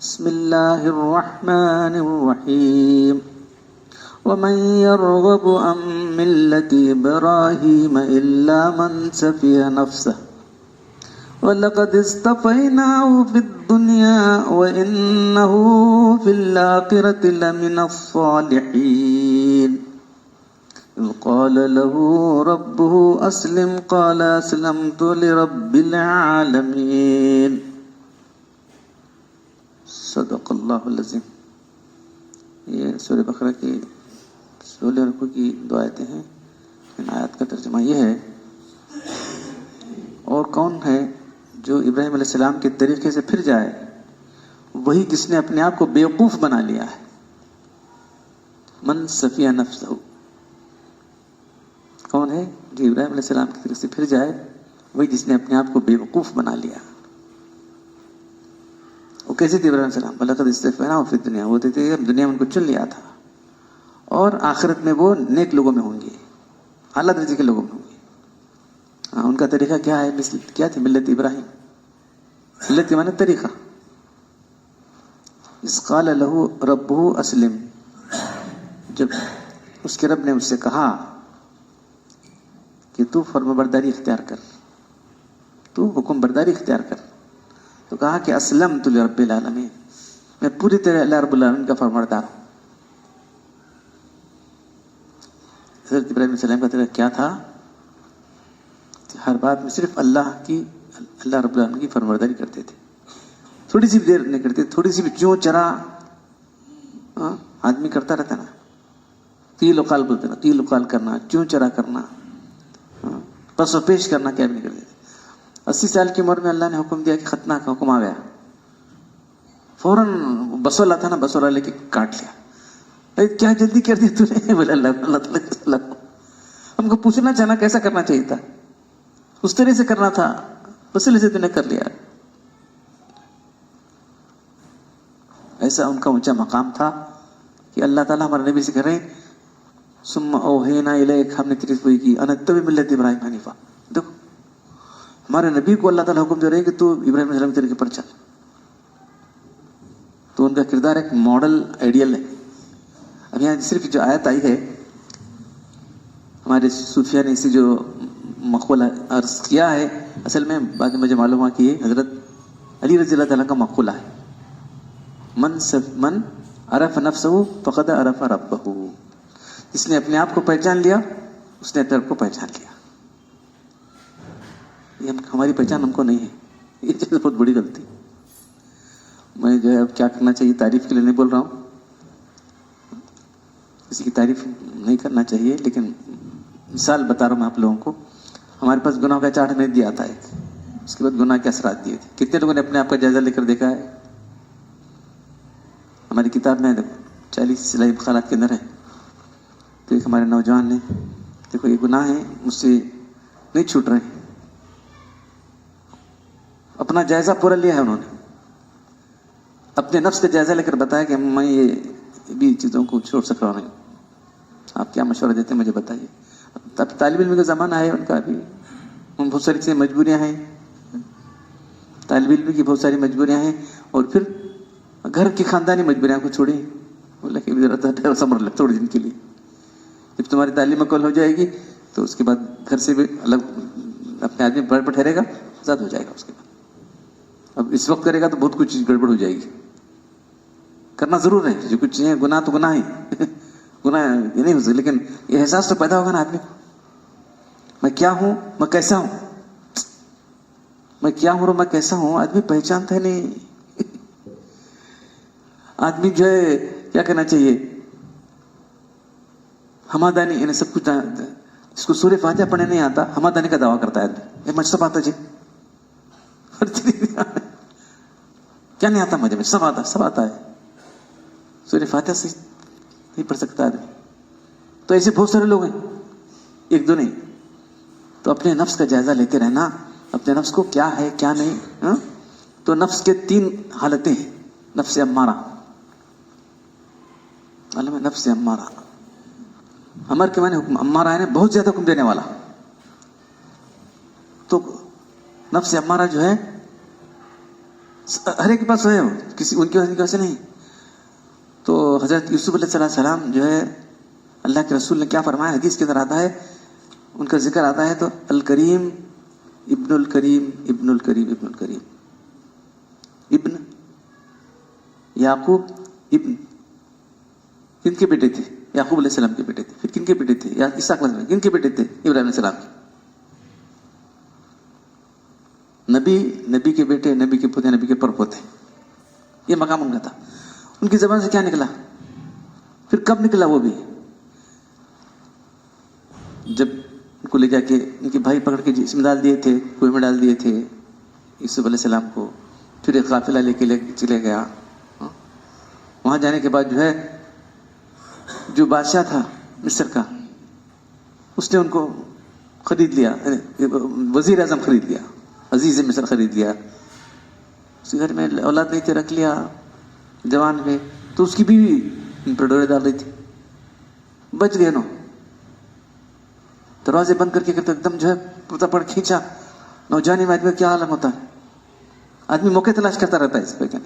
بسم الله الرحمن الرحيم ومن يرغب عن ملة إبراهيم إلا من سفه نفسه ولقد اصطفيناه في الدنيا وإنه في الآخرة لمن الصالحين إذ قال له ربه أسلم قال أسلمت لرب العالمين صدق اللہ العظیم. یہ سورہ بقرہ کی 16 رکوع کی دو آیتیں ہیں. ان آیات کا ترجمہ یہ ہے: اور کون ہے جو ابراہیم علیہ السلام کے طریقے سے پھر جائے؟ وہی جس نے اپنے آپ کو بیوقوف بنا لیا ہے. من سفیہ نفسہ، کون ہے جو ابراہیم علیہ السلام کے طریقے سے پھر جائے؟ وہی جس نے اپنے آپ کو بیوقوف بنا لیا. وہ کیسے تھے ابراہیم علیہ السلام؟ وَلَقَدِ اصْطَفَيْنَاهُ فِي الدُّنْيَا، وہ تھے ہم دنیا میں ان کو چن لیا تھا، اور آخرت میں وہ نیک لوگوں میں ہوں گے، اعلیٰ درجے کے لوگوں میں ہوں گے. ان کا طریقہ کیا ہے؟ کیا تھی؟ ملت ابراہیم. ملت کے معنی طریقہ. اذ قال له ربه اسلم، جب اس کے رب نے اس سے کہا کہ تو فرمانبرداری اختیار کر، تو حکم برداری اختیار کر، تو کہا کہ اسلمت لرب العالمین، میں پوری طرح اللہ رب العالمین کا فرمانبردار ہوں. حضرت ابراہیم علیہ السلام کا طریقہ کیا تھا؟ ہر بات میں صرف اللہ رب العالمین کی فرمانبرداری کرتے تھے. تھوڑی سی بھی دیر نہیں کرتے، تھوڑی سی بھی چوں چرا آدمی کرتا رہتا نا، قیل و قال بولتے نا، قیل و قال کرنا، چوں چرا کرنا، پس و پیش کرنا، کیا بھی نہیں کرتے تھے. 80 سال کی عمر میں اللہ نے حکم دیا کہ ختنہ کا حکم آ گیا، فوراً بسولا تھا نا، بسولا لے کے کاٹ لیا. کیا جلدی کر دی تو نے؟ بولے اللہ تعالیٰ ہم کو پوچھنا چاہنا کیسا کرنا چاہیے تھا، اس طرح سے کرنا تھا، بسلے سے تو نے کر لیا. ایسا ان کا اونچا مقام تھا کہ اللہ تعالیٰ ہمارے نبی سے کہہ رہے ہیں ثم اوحینا الیک، ہم نے تیری وحی کی ان اتبع ملت ابراہیم حنیفا. دیکھو ہمارے نبی کو اللہ تعالیٰ حکم دے رہے ہیں کہ تو ابراہیم علیہ السلام کے طریقے پر چل. تو ان کا کردار ایک ماڈل آئیڈیل ہے. اب یہاں صرف جو آیت آئی ہے، ہمارے صوفیہ نے اسی جو مقولہ عرض کیا ہے، اصل میں بعد میں مجھے معلوم ہوا کہ یہ حضرت علی رضی اللہ تعالیٰ کا مقولہ ہے. من عرف نفسہ فقد عرف ربہ، جس نے اپنے آپ کو پہچان لیا اس نے اپنے رب کو پہچان لیا. یہ ہماری پہچان ہم کو نہیں ہے، یہ چیز بہت بڑی غلطی. میں جو ہے اب کیا کرنا چاہیے، تعریف کے لیے نہیں بول رہا ہوں، کسی کی تعریف نہیں کرنا چاہیے، لیکن مثال بتا رہا ہوں میں آپ لوگوں کو. ہمارے پاس گناہ کا چارٹ نہیں دیا تھا ایک، اس کے بعد گناہ کے اثرات دیے تھے. کتنے لوگوں نے اپنے آپ کا جائزہ لے کر دیکھا ہے؟ ہماری کتاب میں دیکھو 40 اصلاحی مقالات کے اندر ہے. تو ایک ہمارے نوجوان نے دیکھو یہ گناہ ہے مجھ سے نہیں چھوٹ رہے، اپنا جائزہ پورا لیا ہے انہوں نے، اپنے نفس کا جائزہ لے کر بتایا کہ میں یہ بھی چیزوں کو چھوڑ سک رہا نہیں. آپ کیا مشورہ دیتے ہیں مجھے بتائیے. اب طالب علم کا زمانہ ہے، ان کا بھی بہت ساری چیزیں مجبوریاں ہیں، طالب علم کی بہت ساری مجبوریاں ہیں، اور پھر گھر کی خاندانی مجبوریاں کو چھوڑی. بولا کہ سمر لے تھوڑے دن کے لیے، جب تمہاری تعلیم مکمل ہو جائے گی تو اس کے بعد گھر سے بھی الگ اپنے آدمی پر ٹھہرے گا، آزاد ہو جائے گا. اس کے بعد اب اس وقت کرے گا تو بہت کچھ چیز گڑبڑ ہو جائے گی. کرنا ضرور ہے، جو کچھ چیزیں گناہ تو گناہ ہی گناہ یہ نہیں ہو سکتا، لیکن یہ احساس تو پیدا ہوگا نا آدمی کو، میں کیا ہوں، میں کیسا ہوں، میں کیا ہوں اور میں کیسا ہوں. آدمی پہچانتا ہے نہیں. آدمی جو ہے کیا کرنا چاہیے، ہمادانی، یعنی سب کچھ جس کو سورہ فاتحہ پڑھنے نہیں آتا ہمادانی کا دعویٰ کرتا ہے آدمی. مجھ سب آتا جی، کیا نہیں آتا مجھے سب آتا ہے. سورہ فاتحہ سے نہیں پڑھ سکتا آدمی. تو ایسے بہت سارے لوگ ہیں، ایک دو نہیں. تو اپنے نفس کا جائزہ لیتے رہنا، اپنے نفس کو کیا ہے کیا نہیں. تو نفس کے 3 حالتیں ہیں. نفس امارہ، معلوم ہے نفس امارہ، امر کے معنی حکم، امارہ ہے بہت زیادہ حکم دینے والا. تو نفس امارہ جو ہے ہر ایک کے پاس ہے، کسی ان کے وجہ سے نہیں. تو حضرت یوسف علیہ السلام جو ہے اللہ کے رسول نے کیا فرمایا، حدیث کے اندر آتا ہے، ان کا ذکر آتا ہے تو الکریم ابن الکریم ابن الکریم ابن الکریم، ابن یعقوب ابن کن کے بیٹے تھے؟ یعقوب علیہ السلام کے بیٹے تھے. پھر کن کے بیٹے تھے؟ یا اسحاق علیہ السلام کن کے بیٹے تھے؟ ابراہیم علیہ السلام کے. نبی کے بیٹے، نبی کے پوتے، نبی کے پرپوتے، یہ مقام ان کا تھا. ان کی زبان سے کیا نکلا؟ پھر کب نکلا وہ بھی؟ جب ان کو لے جا کے ان کے بھائی پکڑ کے جسم ڈال دیے تھے، کنویں میں ڈال دیے تھے یوسف علیہ السلام کو. پھر ایک قافلہ لے کے چلے گیا. وہاں جانے کے بعد جو ہے جو بادشاہ تھا مصر کا، اس نے ان کو خرید لیا، وزیر اعظم خرید لیا، عزیز مصر خرید لیا. اس کے گھر میں اولاد نہیں تھے، رکھ لیا جوان میں. تو اس کی بیوی ان پر ڈورے ڈال رہی تھی، بچ گئے. دروازے بند کر کے ایک دم جو ہے پوتا پڑ کھینچا. نوجوانی میں آدمی کا کیا عالم ہوتا ہے، آدمی موقع تلاش کرتا رہتا ہے، اس پہ کیا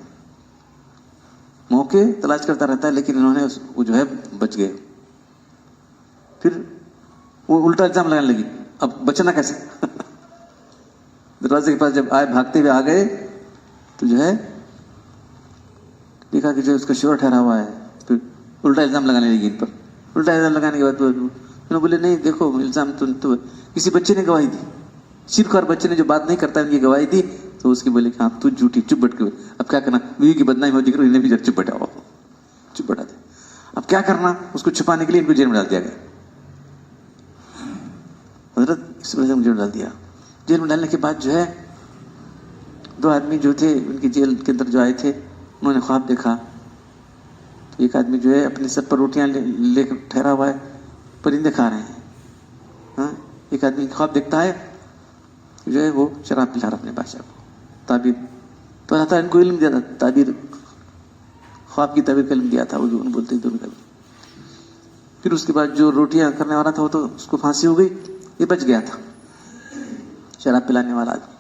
موقع تلاش کرتا رہتا ہے. لیکن انہوں نے وہ جو ہے بچ گئے. پھر وہ الٹا الزام لگانے لگی، اب بچنا کیسے؟ دروازے کے پاس جب آئے، بھاگتے ہوئے آ گئے تو جو ہے دیکھا کہ جو اس کا شوہر ٹھہرا ہوا ہے. پھر الٹا الزام لگانے لگی ان پر. الٹا الزام لگانے کے بعد انہوں بولے نہیں دیکھو الزام تو کسی بچے نے گواہی دی، شرک اور بچے نے جو بات نہیں کرتا ان کی گواہی دی. تو اس کی بولے کہ ہاں تو جھوٹی، چپ بیٹھ کے. اب کیا کرنا، بیوی کی بدنامی ہو جائے، انہیں بھی چپ بیٹھا ہوا، چپ بیٹھا دے. اب کیا کرنا، اس کو چھپانے کے لیے ان کو جیل میں ڈال دیا گیا. حضرت اس وجہ سے جیل میں ڈال دیا. جیل میں ڈالنے کے بعد جو ہے دو آدمی جو تھے ان کی جیل کے اندر جو آئے تھے، انہوں نے خواب دیکھا. تو ایک آدمی جو ہے اپنے سر پر روٹیاں لے کر ٹھہرا ہوا ہے، پرندے کھا رہے ہیں. ہاں، ایک آدمی خواب دیکھتا ہے جو ہے وہ شراب پلا رہا اپنے بادشاہ کو. تعبیر تو اللہ تعالیٰ ان کو علم دیا تھا، تعبیر، خواب کی تعبیر کا علم دیا تھا. وہ جو بولتے ہیں دونوں کا. پھر اس کے بعد جو روٹیاں کرنے والا تھا وہ تو اس کو پھانسی ہو گئی، یہ بچ گیا تھا شراب پلانے والا آدمی.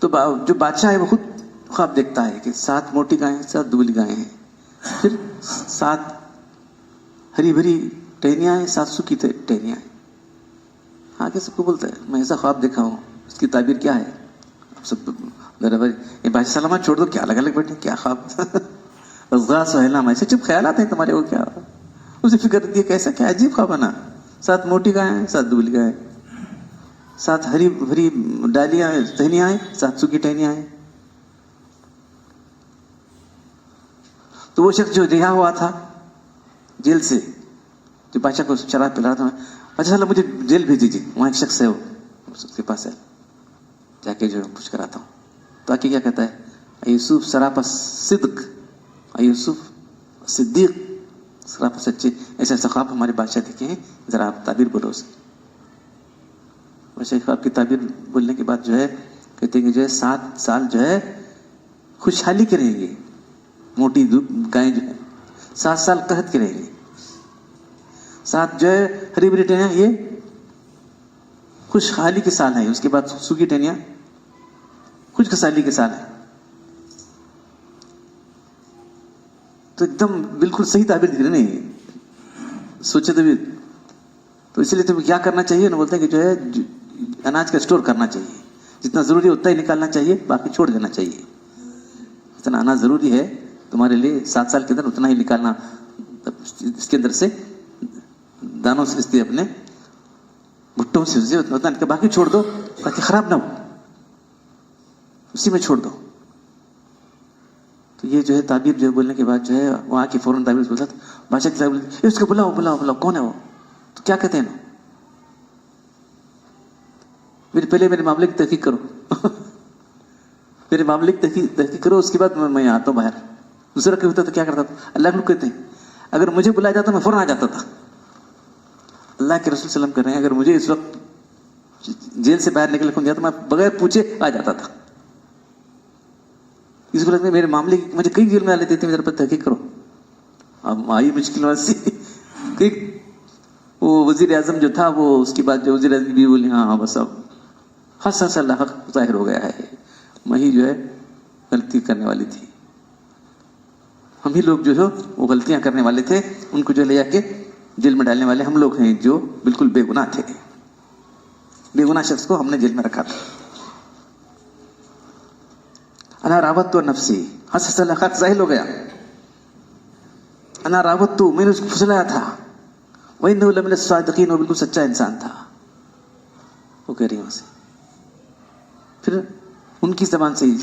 تو جو بادشاہ ہے وہ خود خواب دیکھتا ہے کہ 7 موٹی گائیں 7 دبلی گائیں ہیں، پھر 7 ہری بھری ٹہنیاں ہیں، 7 سوکھی ٹہنیاں ہیں. آگے سب کو بولتا ہے میں ایسا خواب دیکھا ہوں، اس کی تعبیر کیا ہے؟ سب یہ بادشاہ سلامت چھوڑ دو، کیا الگ الگ بیٹھے، کیا خواب؟ اضغاث و احلام، ایسے چپ خیالات ہیں تمہارے، وہ کیا؟ اسے فکر دی کیسا کیا عجیب خواب بنا. 7 موٹی گائیں ہیں، 7 دبلی گائیں، 7 ہری بھری ڈالیاں ٹہنیاں ہیں، 7 سوکھی ٹہنیاں ہیں. تو وہ شخص جو رہا ہوا تھا جیل سے، جو بادشاہ کو شراب پلا رہا تھا، اچھا چلو مجھے جیل بھیج دیجیے، وہاں ایک شخص ہے، وہ اس کے پاس ہے، جا کے جو پوچھ کر آتا ہوں. تو آ کے کیا کہتا ہے، یوسف سراپا صدق، یوسف صدیق سراپا سچے، ایسا ایسا خواب ہمارے بادشاہ دیکھے ہیں، ذرا آپ تعبیر بولو اس کی. بادشاہ خواب کی تعبیر بولنے کے بعد جو ہے کہتے ہیں کہ جو ہے 7 سال جو ہے خوشحالی کے رہیں گے، موٹی گائیں جو ہے 7 سال قحط کے رہیں گے. 7 جو ہے ہری بھری ٹہنیاں، یہ خوشحالی کے سال ہیں. اس کے بعد سوکھی ٹہنیاں خوش خسالی کے سال ہیں. تو ایک دم بالکل صحیح تعبیر دکھ رہی نہیں سوچے تو اس لیے تمہیں کیا کرنا چاہیے نا، بولتے ہیں کہ جو ہے اناج کا اسٹور کرنا چاہیے، جتنا ضروری اتنا ہی نکالنا چاہیے، باقی چھوڑ دینا چاہیے. جتنا اناج ضروری ہے تمہارے لیے 7 سال کے اندر اتنا ہی نکالنا، اس کے اندر سے دانوں سے اپنے بھٹوں سے اتنا نکال، باقی چھوڑ دو تاکہ خراب نہ ہو، اسی میں چھوڑ دو. تو یہ جو ہے تعبیر جو ہے بولنے کے بعد جو ہے وہاں کی فوراً تعبیر بولتا تھا بادشاہ کی تعبیر، اس کو بلاؤ بلاؤ بلاؤ، کون ہے وہ؟ تو کیا کہتے ہیں نا، پہلے میرے معاملے کی تحقیق کرو، میرے معاملے کی تحقیق کرو، اس کے بعد میں آتا ہوں باہر. دوسرا کہ ہوتا تو کیا کرتا تھا، اللہ کے لوگ کہتے ہیں اگر مجھے بلایا جاتا میں فوراً آ جاتا تھا. اللہ کے رسول صلی اللہ علیہ وسلم کر رہے ہیں اگر مجھے اس وقت جیل سے باہر نکلنے کو دیا تو میں بغیر پوچھے آ جاتا تھا. اس وقت میں میرے معاملے کی مجھے کئی جیل میں آ لیتے تھے، میرے پر تحقیق کرو. اب آئی مشکل والی وہ وزیر اعظم جو تھا، وہ اس کے بعد جو وزیر اعظم بھی بولی ہاں بس اب حسن اللہ حق ظاہر ہو گیا ہے، میں ہی جو ہے غلطی کرنے والی تھی. ہم ہی لوگ جو ہے وہ غلطیاں کرنے والے تھے, ان کو جو لے جا کے جیل میں ڈالنے والے ہم لوگ ہیں جو بالکل بے گناہ تھے. بے گناہ شخص کو ہم نے جیل میں رکھا تھا. انا راوت تو نفسی, حس خط ظاہر ہو گیا. انا راوت تو, میں نے اس کو پھسلایا تھا. وَإِنَّهُ لَمِنَ الصَّادِقِينَ, وہ بالکل سچا انسان تھا. وہ کہہ رہی ہیں وہاں سے. پھر ان کی زبان سے ہی,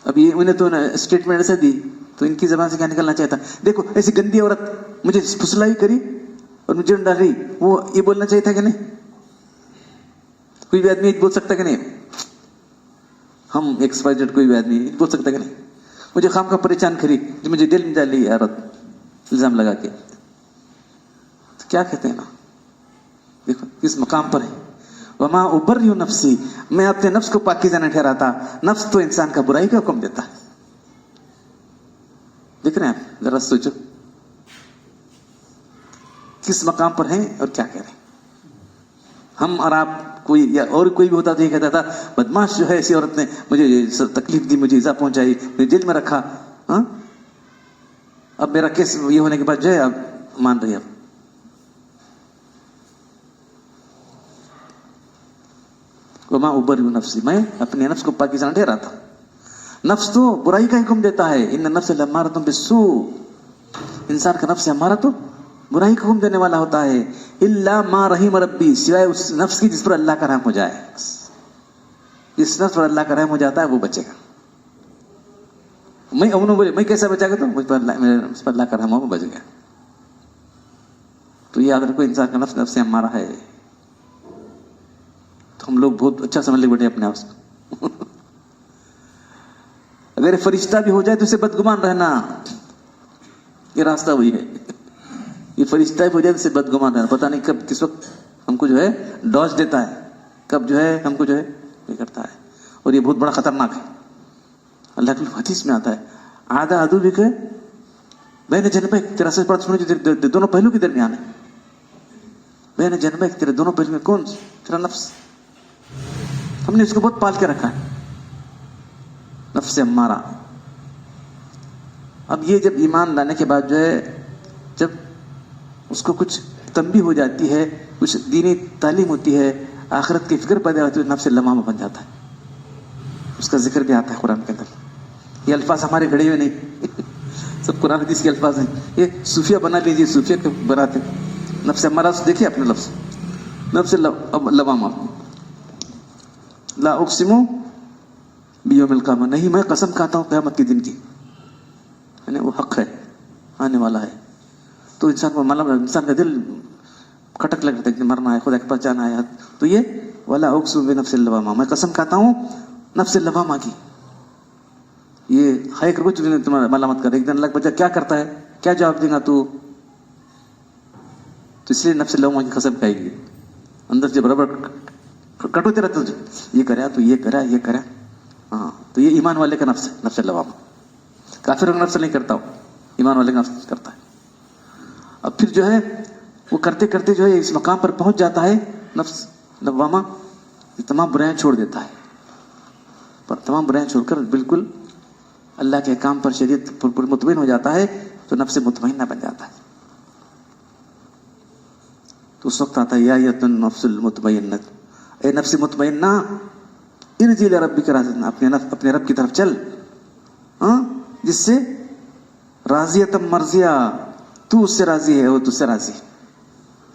اب یہ انہیں تو اسٹیٹمنٹ ایسے دی تو ان کی زبان سے کیا نکلنا چاہتا, دیکھو ایسی گندی عورت مجھے پھسلائی کری اور مجھے ڈال رہی, وہ یہ بولنا چاہیے تھا کہ نہیں؟ کوئی بھی آدمی بول سکتا کہ نہیں؟ ہم ایکسپائرڈ کوئی بھی آدمی بول سکتا کہ نہیں؟ مجھے خام کا پریشان کری جو مجھے دل میں ڈال رہی ہے عورت الزام لگا کے. تو کیا کہتے ہیں نا, دیکھو کس مقام پر ہے. وما ابری نفسی, میں اپنے نفس کو پاکیزہ نہ ٹھہراتا. نفس تو انسان کا برائی کا حکم دیتا ہے. دیکھ رہے ہیں آپ, ذرا سوچو کس مقام پر ہیں اور کیا کہہ رہے ہیں. ہم اور آپ کوئی یا اور کوئی بھی ہوتا تو یہ کہتا تھا بدماش جو ہے ایسی عورت نے مجھے تکلیف دی, مجھے ایزا پہنچائی, مجھے جیل میں رکھا. ہاں اب میرا کیس یہ ہونے کے بعد جو ہے اب مان رہی. اب وما ابری نفسی, میں اپنے نفس کو پاکیزہ نہ ٹھہراتا. نفس تو برائی کا حکم دیتا ہے. ان النفس لامارۃ بالسوء, انسان کا نفس ہمارا تو برائی کا حکم دینے والا ہوتا ہے. الا ما رحم ربی, سوائے اس نفس کی جس پر اللہ کا رحم ہو جائے. جس نفس پر اللہ کا رحم ہو جاتا ہے وہ بچے گا. میں انہوں بولے میں کیسا بچا گا, تو مجھ پر اللہ کا رحم ہو, بچ گیا. تو یاد رکھو انسان کا نفس نفس ہمارا ہے. تو ہم لوگ بہت اچھا سمجھ لے بیٹھے اپنے آپ کو. اگر فرشتہ بھی ہو جائے تو اسے بدگمان رہنا, یہ راستہ وہی ہے. یہ فرشتہ بھی ہو جائے تو اسے بدگمان رہنا. پتہ نہیں کب کس وقت ہم کو جو ہے ڈاج دیتا ہے, کب جو ہے ہم کو جو ہے یہ کرتا ہے. اور یہ بہت بڑا خطرناک ہے. اللہ کی حدیث میں آتا ہے آدھا ادو بھی کہ بین جنبے, تیرا سچ بات سنو جو دونوں پہلو کے درمیان ہے. بین جنبے, تیرے دونوں پہلو میں کون؟ تیرا نفس. ہم نے اس کو بہت پال کے رکھا ہے, نفس ہمارا. اب یہ جب ایمان لانے کے بعد جو ہے جب اس کو کچھ تنبیہ ہو جاتی ہے, کچھ دینی تعلیم ہوتی ہے, آخرت کی فکر پیدا ہوتی ہے, نفس لمامہ بن جاتا ہے. اس کا ذکر بھی آتا ہے قرآن کے اندر. یہ الفاظ ہمارے گھڑے ہوئے نہیں, سب قرآن حدیث کے الفاظ ہیں. یہ صوفیہ بنا لیجیے, صوفیہ کے بناتے. نفس ہمارا دیکھیے اپنے لفظ, نفس لمامہ. لا اقسم بیوم القیامہ, نہیں میں قسم کھاتا ہوں قیامت کے دن کی, یعنی وہ حق ہے, آنے والا ہے. تو انسان کو معلوم, انسان کا دل کھٹک لگتا ہے کہ مرنا ہے, خدا کے پاس جانا ہے. تو یہ ولا اقسم بنفس اللوامہ, میں قسم کھاتا ہوں نفس اللوامہ کی. یہ ہے کہ کچھ بھی تمہارا ملامت کر. ایک دن اللہ بچہ کیا کرتا ہے, کیا جواب دے گا تو اس لیے نفس اللوامہ کی قسم کھائے گی. اندر سے برابر کٹوتے رہتے, یہ کرا تو یہ کرا, یہ کرا. ہاں تو یہ ایمان والے کا نفس ہے, نفس اللوامہ. کافر کا نفس نہیں کرتا ہو, ایمان والے کا نفس کرتا ہے. اب پھر جو ہے وہ کرتے کرتے جو ہے اس مقام پر پہنچ جاتا ہے نفس لوامہ, تمام برائیاں چھوڑ دیتا ہے. پر تمام برائیاں چھوڑ کر بالکل اللہ کے کام پر شریعت پر مطمئن ہو جاتا ہے, تو نفس مطمئنہ بن جاتا ہے. تو اس وقت آتا ہے یا ایتھا النفس المطمئنہ, اے نفس مطمئنہ, ارجعی الی ربک راضیہ, اپنے رب کی طرف چل, جس سے راضیۃ مرضیہ, تو اس سے راضی ہے, وہ تجھ سے راضی.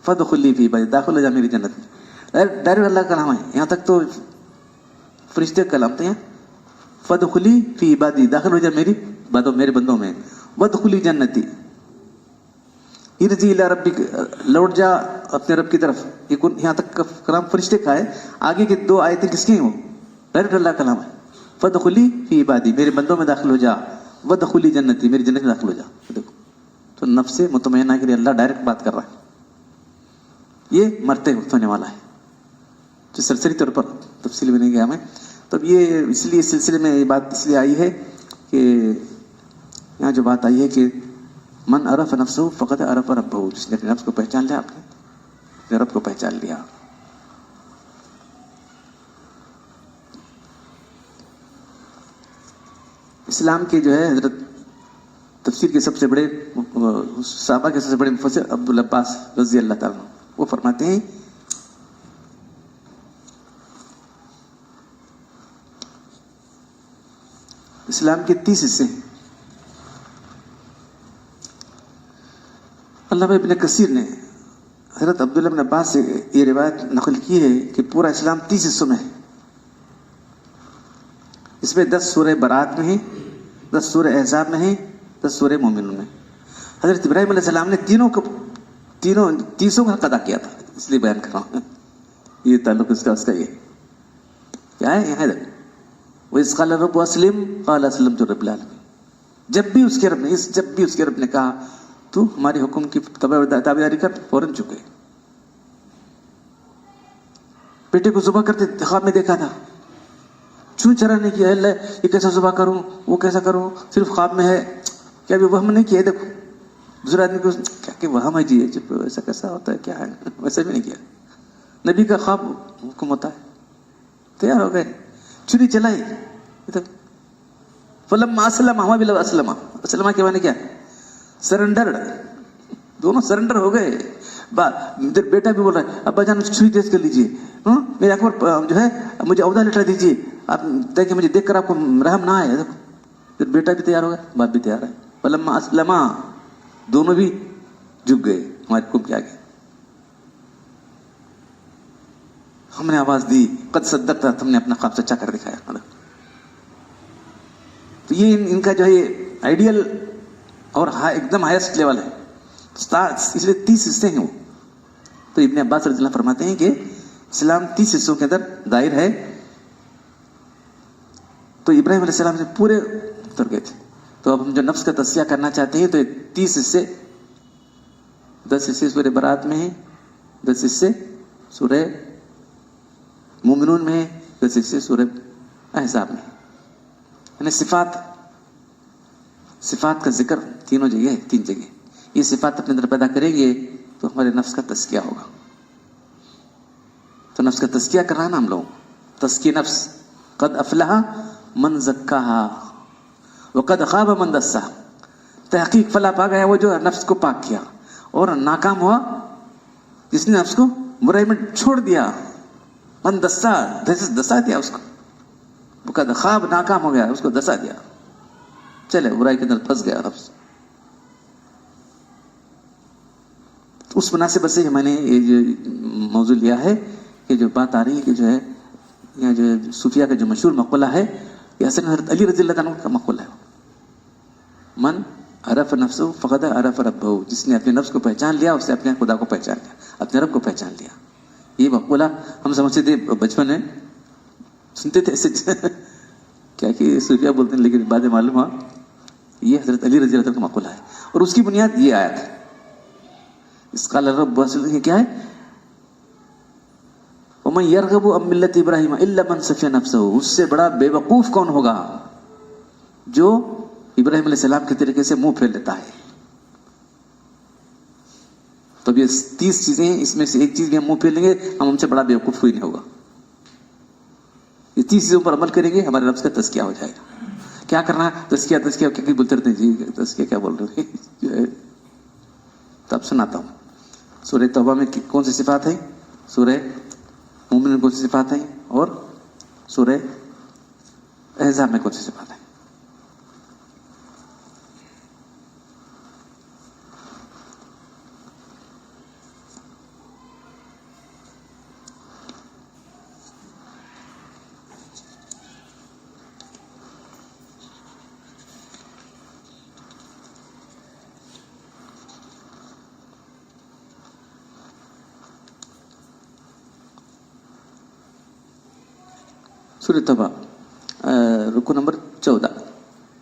فادخلی فی عبادی, داخل ہو جا میری جنت میں. ڈائریکٹ اللہ کا کلام ہے, یہاں تک تو فرشتے کا کلام تھا. فادخلی فی عبادی, داخل ہو جا میرے بندوں میں. وادخلی جنتی, ارجعی الی ربک, لوٹ جا اپنے رب کی طرف. یہاں تک کلام فرشتے کا ہے, آگے کے دو آیتیں کس کی ہیں؟ وہ ڈائریکٹ اللہ کا کلام ہے. فادخلی فی عبادی, میرے بندوں میں داخل ہو جا. وادخلی جنتی, میری جنت میں داخل ہو جا. دیکھو تو نفس مطمئنہ کے لیے اللہ ڈائریکٹ بات کر رہا ہے. یہ مرتے وقت ہونے والا ہے, جو سرسری طور پر تفصیل میں نہیں گیا میں. تب یہ اس لیے اس سلسلے میں یہ بات اس لیے آئی ہے کہ یہاں جو بات آئی ہے کہ من عرف نفسہ فقط عرف ربہ, جس نے اپنے نفس کو پہچان لیا, آپ نے اپنے رب کو پہچان لیا. اسلام کے جو ہے حضرت تفسیر کے سب سے بڑے صحابہ کے سب سے بڑے مفسر عبد العباس رضی اللہ تعالیٰ عنہ، وہ فرماتے ہیں اسلام کے 30 حصے ہیں۔ علامہ ابن کثیر نے حضرت عبداللہ بن عباس سے یہ روایت نقل کی ہے کہ پورا اسلام 30 حصوں میں ہے۔ اس میں 10 سورہ برات میں ہیں، 10 سورہ احزاب میں ہیں، 10 سورہ مومنون میں۔ حضرت ابراہیم علیہ السلام نے تیسوں کا قضا کیا تھا، اس لیے بیان کر رہا ہوں، یہ تعلق اس کا یہ کیا ہے یہاں دیکھ، وَإِذْ قَالَ الرَّبُّ أَسْلِمْ قَالَ أَسْلَمْتُ لِرَبِّ الْعَالَمِينَ، جب بھی اس کے رب نے کہا تو ہمارے حکم کی تابعداری کر، فوراً چکے۔ بیٹے کو ذبح کرتے خواب میں دیکھا تھا، چون چرا نہیں کیا، اللہ یہ کیسا ذبح کروں، وہ کیسا کروں، صرف خواب میں ہے، کیا بھی وہم نہیں کیا؟ دیکھو دوسرے آدمی کو کیا کہ وہم ہے جی، ایسا کیسا ہوتا ہے، کیا ہے، ویسا بھی نہیں کیا۔ نبی کا خواب حکم ہوتا ہے، تیار ہو گئے، چھری چلائی، فلما اسلم، ہوا بھی اسلم، اسلم کے معنی کیا؟ سرنڈرڈ، دونوں سرنڈر ہو گئے۔ بیٹا بھی بول رہا ہے ابا جان چھری تیز کر لیجیے، میرے اکبر جو ہے مجھے عہدہ لٹا دیجیے، آپ تاکہ مجھے دیکھ کر آپ کو رحم نہ آئے۔ پھر بیٹا بھی تیار ہو گیا، باپ بھی تیار ہے، فلما اسلما، دونوں بھی جھک گئے ہمارے حکم کے آگے۔ ہم نے آواز دی قد صدقت، تم نے اپنا خواب سچا کر دکھایا۔ تو یہ ان کا جو ہے آئیڈیل اور ایک دم ہائیسٹ لیول ہے، اس لیے 30 حصے ہیں وہ۔ تو ابن عباس رضی اللہ فرماتے ہیں کہ اسلام 30 حصوں کے اندر دائر ہے۔ تو ابراہیم علیہ السلام سے پورے اتر گئے تھے۔ تو اب ہم جو نفس کا تزکیہ کرنا چاہتے ہیں تو 30 حصے، 10 حصے سورہ برات میں ہیں، 10 حصے سورہ مومنون میں ہیں، 10 حصے سورہ احزاب میں، یعنی صفات کا ذکر تینوں جگہ ہے، 3 جگہ۔ یہ صفات اپنے اندر پیدا کریں گے تو ہمارے نفس کا تزکیہ ہوگا۔ تو نفس کا تزکیہ کر رہا ہے نا ہم لوگ، تزکیہ نفس، قد افلح من زکاہا وقد خاب من دساہا، تحقیق فلاح پا گیا وہ جو نفس کو پاک کیا، اور ناکام ہوا جس نے نفس کو برائی میں چھوڑ دیا، من دسا دیا اس کو، وقد خاب ناکام ہو گیا، اس کو دسا دیا، چلے برائی کے اندر پھنس گیا نفس۔ اس مناسبت سے میں نے یہ جو موضوع لیا ہے کہ جو بات آ رہی ہے کہ جو ہے یہاں جو صوفیہ کا جو مشہور مقولہ ہے، یہ اصل حضرت علی رضی اللہ عنہ کا مقولہ ہے، من عرف نفسہ فقد عرف ربہ، جس نے اپنے نفس کو پہچان لیا اس نے اپنے خدا کو پہچان لیا، اپنے رب کو پہچان لیا۔ یہ مقولہ ہم سمجھتے تھے بچپن میں، سنتے تھے ایسے کیا کہ صوفیہ بولتے ہیں، لیکن بعد میں معلوم ہوا یہ حضرت علی رضی اللہ عنہ کا مقولہ ہے، اور اس کی بنیاد یہ آیت ہے، اس قال الرب کیا ہے، وَمَن يَرْغَبُ عَن مِّلَّةِ إِبْرَاهِيمَ إِلَّا مَن سَفِيَ نَفْسَهُ، اس سے بڑا بے وقوف کون ہوگا جو ابراہیم علیہ السلام کے طریقے سے منہ پھیر لیتا ہے۔ تو اب یہ 30 چیزیں ہیں، اس میں سے ایک چیز بھی ہم منہ پھیر لیں گے، ہم سے بڑا بے وقوف کوئی نہیں ہوگا۔ یہ 30 چیزوں پر عمل کریں گے، ہمارے نفس کا تزکیہ ہو جائے گا۔ کیا کرنا ہے؟ تزکیہ کیا بولتے رہتے ہیں جی، تزکیہ کیا بول رہے ہیں؟ تو اب سناتا ہوں۔ سورہ توبہ میں کون سی صفات ہیں، سورہ مومن میں کون سی صفات ہیں، اور سورہ احزاب میں کون سی صفات ہیں۔ سورہ توبہ رکو نمبر 14۔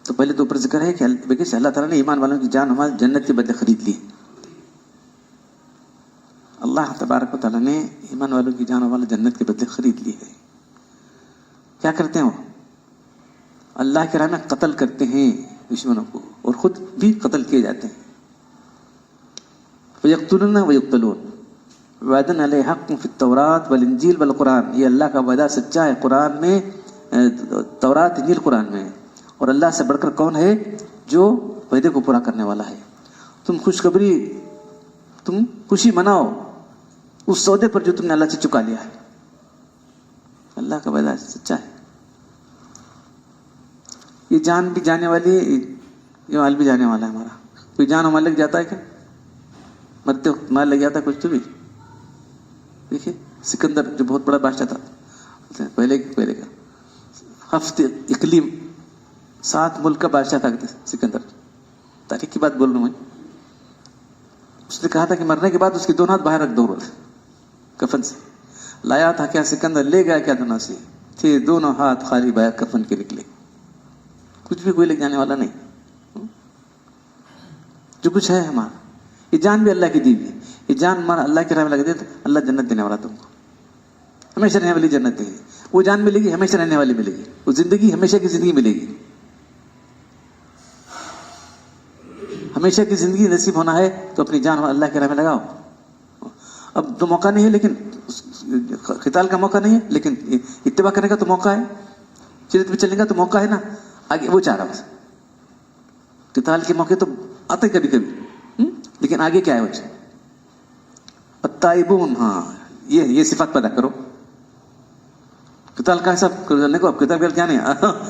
تو پہلے تو اوپر ذکر ہے کہ اللہ تعالیٰ نے ایمان والوں کی جان و مال جنت کے بدلے خرید لی۔ اللہ تبارک و تعالیٰ نے ایمان والوں کی جان و مال جنت کے بدلے خرید لی ہے۔ کیا کرتے ہیں وہ؟ اللہ کے راہ میں قتل کرتے ہیں دشمنوں کو، اور خود بھی قتل کیے جاتے ہیں۔ وَيَقْتُلُونَ وَيُقْتَلُونَ وعدن علیہ حق فی التوراۃ والانجیل والقرآن، یہ اللہ کا وعدہ سچا ہے قرآن میں، تورات انجیل قرآن میں، اور اللہ سے بڑھ کر کون ہے جو وعدے کو پورا کرنے والا ہے. تم خوشی مناؤ اس سودے پر جو تم نے اللہ سے چکا لیا ہے. اللہ کا وعدہ سچا ہے. یہ جان بھی جانے والی ہے, یہ مال بھی جانے والا ہے ہمارا. کوئی جان اور مال لگ جاتا ہے کیا؟ مرتے وقت مال لگ جاتا ہے کچھ تو بھی. دیکھیے سکندر جو بہت بڑا بادشاہ تھا پہلے کا, ہفتے اقلیم 7 ملک کا بادشاہ تھا سکندر. تاریخ کی بات بول رہا ہوں میں. اس نے کہا تھا کہ مرنے کے بعد اس کے 2 ہاتھ باہر رکھ دو کفن سے. لایا تھا کیا سکندر, لے گیا کیا دنیا سے؟ تھے 2 ہاتھ خالی باہر کفن کے نکلے. کچھ بھی کوئی لے جانے والا نہیں. جو کچھ ہے ہمارا, یہ جان بھی اللہ کی دی ہوئی ہے. یہ جان ہمارا اللہ کی راہ میں لگا دے تو اللہ جنت دینے والا تم کو, ہمیشہ رہنے والی جنت دے گی. وہ جان ملے گی ہمیشہ رہنے والی ملے گی. وہ زندگی ہمیشہ کی زندگی ملے گی. ہمیشہ کی زندگی نصیب ہونا ہے تو اپنی جان اللہ کی راہ میں لگاؤ. اب تو موقع نہیں ہے, لیکن قتال کا موقع نہیں ہے, لیکن اتباع کرنے کا تو موقع ہے. سیرت پہ چلنے کا تو موقع ہے نا. آگے وہ چاہ رہا بس. قتال کے موقع تو آتے کبھی کبھی, لیکن آگے کیا ہے وہ التائبون. ہاں یہ صفات پیدا کرو. قتال کا ایسا کرنے کو, اب قتال کر کیا نہیں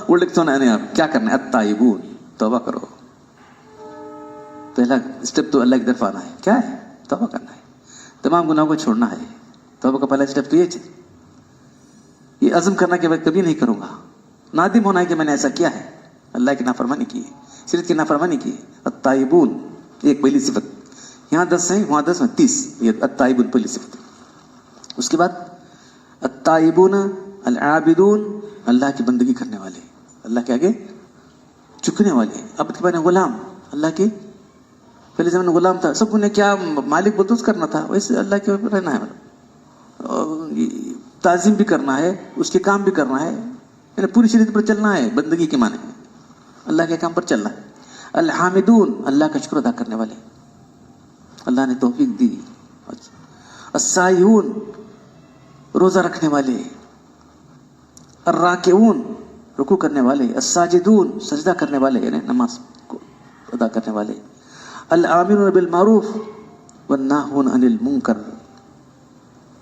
الٹ سونا نہیں, آپ کیا کرنا ہے التائبون, توبہ کرو. پہلا اسٹیپ تو اللہ کی طرف آنا ہے. کیا ہے؟ توبہ کرنا ہے, تمام گناہوں کو چھوڑنا ہے. توبہ کا پہلا اسٹیپ تو یہ عزم کرنا کہ میں کبھی نہیں کروں گا. نادم ہونا ہے کہ میں نے ایسا کیا ہے, اللہ کی نافرمانی کی ہے, شریعت کی نافرمانی کی ہے. التائبون ایک پہلی صفت. یہاں 10 ہیں, وہاں 10 میں 30. یہ التائبون پہلی صفت. اس کے بعد التائبون العابدون, اللہ کی بندگی کرنے والے, اللہ کے آگے جھکنے والے. اب کے بعد غلام, اللہ کے پہلے زمانے میں غلام تھا, سب نے کیا مالک بلدوز کرنا تھا, ویسے اللہ کے اوپر رہنا ہے. تعظیم بھی کرنا ہے, اس کے کام بھی کرنا ہے, یعنی پوری شریعت پر چلنا ہے. بندگی کے معنی میں اللہ کے کام پر چلنا ہے. الحامدون, اللہ کا شکر ادا کرنے والے, اللہ نے توفیق دی. السائحون, روزہ رکھنے والے. الراکعون, رکوع کرنے والے. الساجدون, سجدہ کرنے والے یعنی نماز کو ادا کرنے والے. الآمرون بالمعروف والناہون عن المنکر,